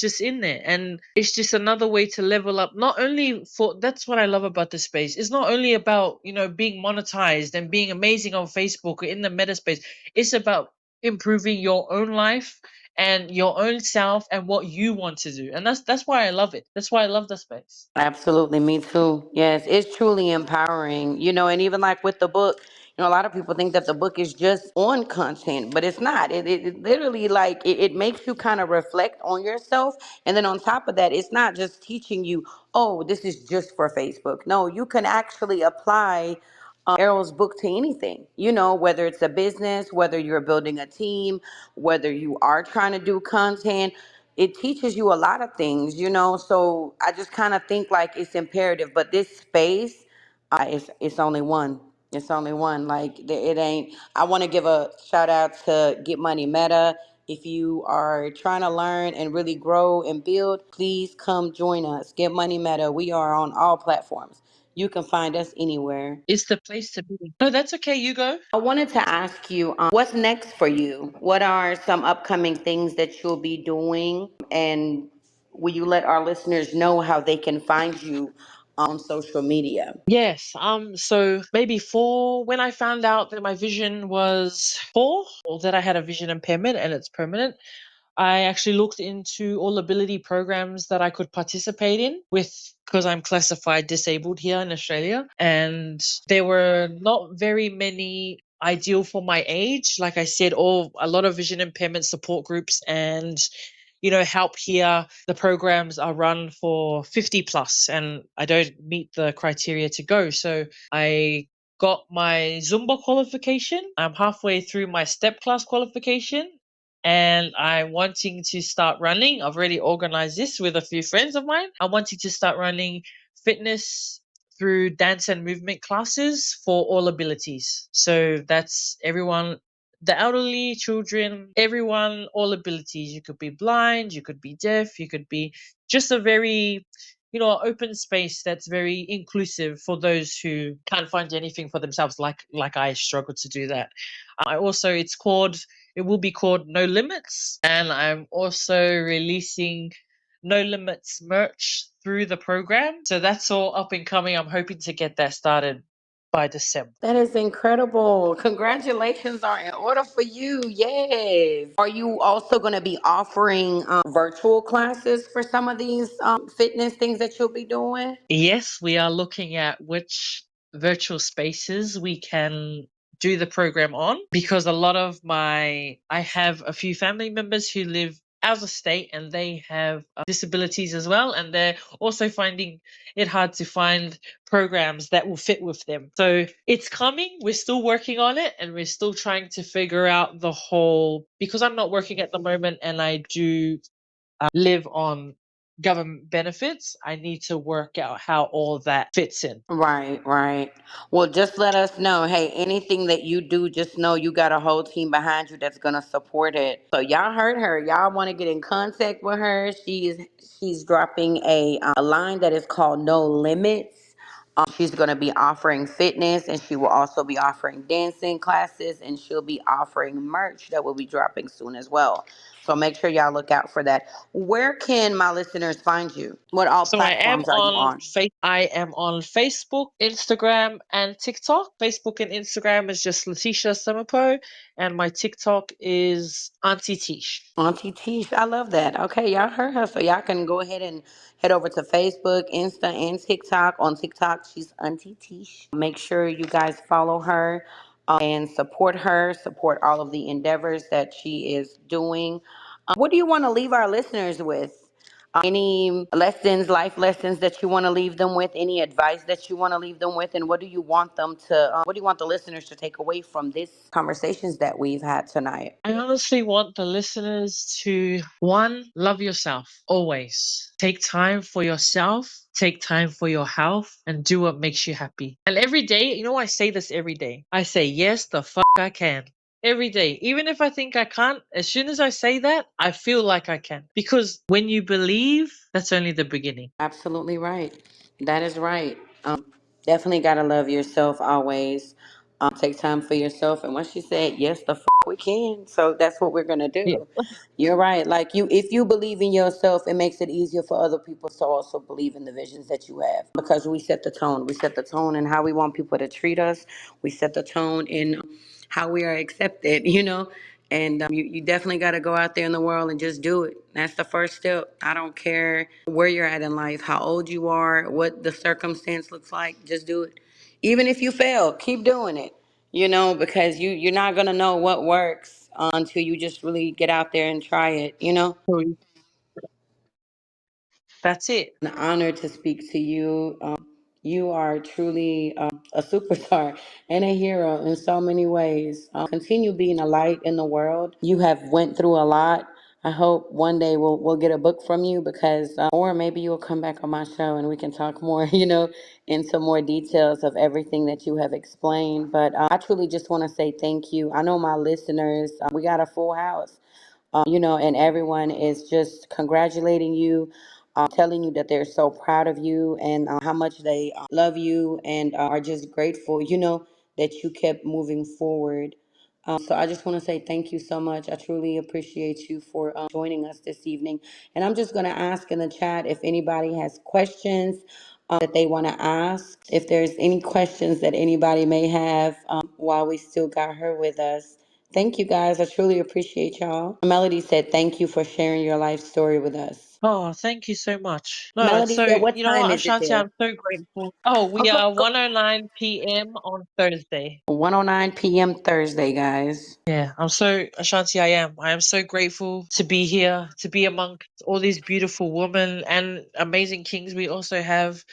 [SPEAKER 2] just in there. And it's just another way to level up. Not only for That's what I love about this space. It's not only about, being monetized and being amazing on Facebook or in the meta space. It's about improving your own life and your own self and what you want to do. And that's why I love it. That's why I love the space.
[SPEAKER 1] Absolutely, me too. Yes, it's truly empowering, and even like with the book, a lot of people think that the book is just on content, but it's not. It literally, like, it makes you kind of reflect on yourself. And then on top of that, it's not just teaching you, oh, this is just for Facebook. No, you can actually apply Errol's book to anything, whether it's a business, whether you're building a team, whether you are trying to do content. It teaches you a lot of things, so I just kind of think like it's imperative. But this space, it's only one. It's only one. Like, it ain't. I want to give a shout out to Get Money Meta. If you are trying to learn and really grow and build, please come join us. Get Money Meta. We are on all platforms. You can find us anywhere.
[SPEAKER 2] It's the place to be. No, that's okay. You go.
[SPEAKER 1] I wanted to ask you, what's next for you? What are some upcoming things that you'll be doing? And will you let our listeners know how they can find you on social media?
[SPEAKER 2] Yes. So maybe four. When I found out that my vision was four, or that I had a vision impairment and it's permanent, I actually looked into all ability programs that I could participate in with because I'm classified disabled here in Australia, and there were not very many ideal for my age. Like I said, all a lot of vision impairment support groups and help here. The programs are run for 50 plus, and I don't meet the criteria to go. So I got my Zumba qualification. I'm halfway through my step class qualification and I'm wanting to start running. I've already organized this with a few friends of mine. I'm wanting to start running fitness through dance and movement classes for all abilities. So that's everyone, the elderly, children, everyone, all abilities. You could be blind, you could be deaf, you could be just a very open space that's very inclusive for those who can't find anything for themselves, like I struggle to do that. I also, it will be called No Limits, and I'm also releasing No Limits merch through the program. So that's all up and coming. I'm hoping to get that started by December.
[SPEAKER 1] That is incredible. Congratulations are in order for you. Yes. Are you also going to be offering virtual classes for some of these fitness things that you'll be doing?
[SPEAKER 2] Yes, we are looking at which virtual spaces we can do the program on because I have a few family members who live out of state and they have disabilities as well, and they're also finding it hard to find programs that will fit with them. So it's coming. We're still working on it and we're still trying to figure out the whole, because I'm not working at the moment and I do live on government benefits. I need to work out how all that fits in.
[SPEAKER 1] Right, right. Well, just let us know. Hey, anything that you do, just know you got a whole team behind you that's gonna support it. So y'all heard her. Y'all want to get in contact with her. She's dropping a line that is called No Limits. She's going to be offering fitness and she will also be offering dancing classes and she'll be offering merch that will be dropping soon as well. So make sure y'all look out for that. Where can my listeners find you? What all
[SPEAKER 2] So
[SPEAKER 1] platforms are you on?
[SPEAKER 2] I am on Facebook, Instagram, and TikTok. Facebook and Instagram is just Latisha Samupo, and my TikTok is Auntie Tish.
[SPEAKER 1] Auntie Tish, I love that. Okay, y'all heard her. So y'all can go ahead and head over to Facebook, Insta, and TikTok. On TikTok, she's Auntie Tish. Make sure you guys follow her and support her, support all of the endeavors that she is doing. What do you want to leave our listeners with? Any lessons, life lessons that you want to leave them with? Any advice that you want to leave them with? And what do you want them to? What do you want the listeners to take away from this conversations that we've had tonight?
[SPEAKER 2] I honestly want the listeners to, one, love yourself always. Take time for yourself, take time for your health, and do what makes you happy. And every day, I say this every day. I say, yes, the fuck I can. Every day. Even if I think I can't, as soon as I say that, I feel like I can. Because when you believe, that's only the beginning.
[SPEAKER 1] Absolutely right. That is right. Definitely gotta love yourself always. Take time for yourself. And once you said yes, we can. So that's what we're gonna
[SPEAKER 2] Yeah.
[SPEAKER 1] do. You're right. Like if you believe in yourself, it makes it easier for other people to also believe in the visions that you have. Because we set the tone. We set the tone in how we want people to treat us. We set the tone in how we are accepted. And you definitely got to go out there in the world and just do it. That's the first step. I don't care where you're at in life, how old you are, what the circumstance looks like. Just do it. Even if you fail, keep doing it. Because you're not gonna know what works until you just really get out there and try it.
[SPEAKER 2] That's it.
[SPEAKER 1] An honor to speak to you. You are truly a superstar and a hero in so many ways. Continue being a light in the world. You have went through a lot. I hope one day we'll get a book from you because, or maybe you'll come back on my show and we can talk more, into more details of everything that you have explained. But I truly just want to say thank you. I know my listeners, we got a full house, and everyone is just congratulating you, telling you that they're so proud of you and how much they love you and are just grateful, that you kept moving forward. So I just want to say thank you so much. I truly appreciate you for joining us this evening. And I'm just going to ask in the chat if anybody has questions that they want to ask. If there's any questions that anybody may have while we still got her with us Thank you guys. I truly appreciate y'all. Melody said, thank you for sharing your life story with us.
[SPEAKER 2] Oh, thank you so much. No, it's
[SPEAKER 1] Melody
[SPEAKER 2] so,
[SPEAKER 1] said, what
[SPEAKER 2] you know
[SPEAKER 1] time
[SPEAKER 2] what,
[SPEAKER 1] is it
[SPEAKER 2] Ashanti,
[SPEAKER 1] there?
[SPEAKER 2] I'm so grateful. Oh,
[SPEAKER 1] Oh,
[SPEAKER 2] we are 1:09 p.m. on Thursday.
[SPEAKER 1] 1:09 p.m. Thursday, guys.
[SPEAKER 2] Yeah, I'm so, Ashanti, I am. I am so grateful to be here, to be amongst all these beautiful women and amazing kings we also have.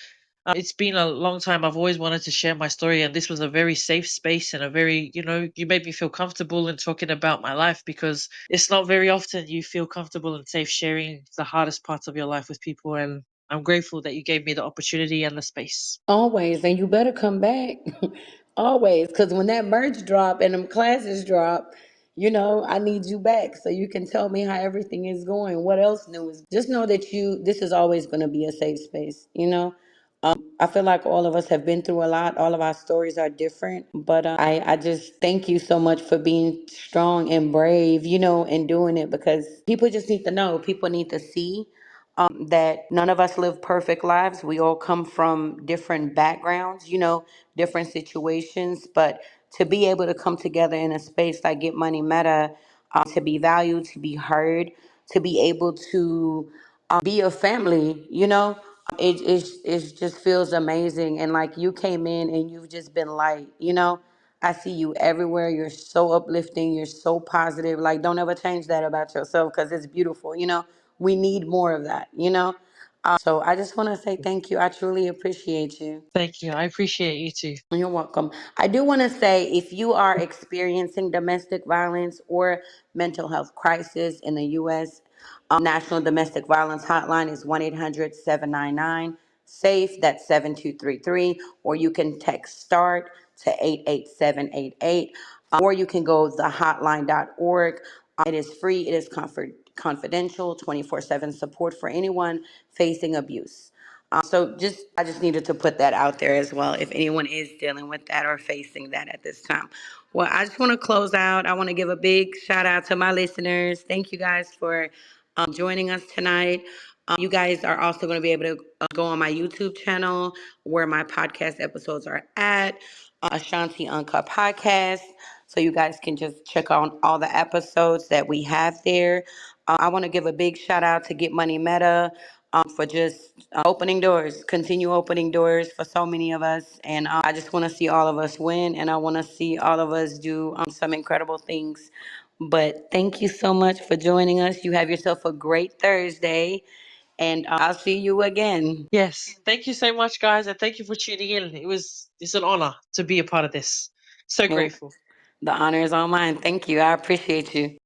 [SPEAKER 2] It's been a long time. I've always wanted to share my story, and this was a very safe space and a very, you made me feel comfortable in talking about my life because it's not very often you feel comfortable and safe sharing the hardest parts of your life with people. And I'm grateful that you gave me the opportunity and the space.
[SPEAKER 1] Always, and you better come back. Always, because when that merch drop and them classes drop, I need you back so you can tell me how everything is going. What else new is? Just know that this is always going to be a safe space. I feel like all of us have been through a lot. All of our stories are different, but I just thank you so much for being strong and brave, and doing it because people just need to know. People need to see that none of us live perfect lives. We all come from different backgrounds, different situations. But to be able to come together in a space like Get Money Meta, to be valued, to be heard, to be able to be a family, it just feels amazing. And like you came in and you've just been light. I see you everywhere. You're so uplifting. You're so positive. Like, don't ever change that about yourself because it's beautiful. We need more of that. So I just want to say thank you. I truly appreciate you.
[SPEAKER 2] Thank you. I appreciate you too.
[SPEAKER 1] You're welcome. I do want to say if you are experiencing domestic violence or mental health crisis in the U.S., National Domestic Violence Hotline is 1-800-799-SAFE. That's 7233. Or you can text START to 88788. Or you can go thehotline.org. It is free, it is confidential, 24/7 support for anyone facing abuse. So I just needed to put that out there as well if anyone is dealing with that or facing that at this time. Well, I just want to close out. I want to give a big shout out to my listeners. Thank you guys for joining us tonight. You guys are also going to be able to go on my YouTube channel where my podcast episodes are at, Ashanti Uncut Podcast. So you guys can just check out all the episodes that we have there. I want to give a big shout out to Get Money Meta for just opening doors, continue opening doors for so many of us. And I just want to see all of us win, and I want to see all of us do some incredible things. But thank you so much for joining us. You have yourself a great Thursday, and I'll see you again.
[SPEAKER 2] Yes. Thank you so much, guys. And thank you for tuning in. It's an honor to be a part of this. So
[SPEAKER 1] You know,
[SPEAKER 2] grateful.
[SPEAKER 1] the honor is all mine. Thank you. I appreciate you.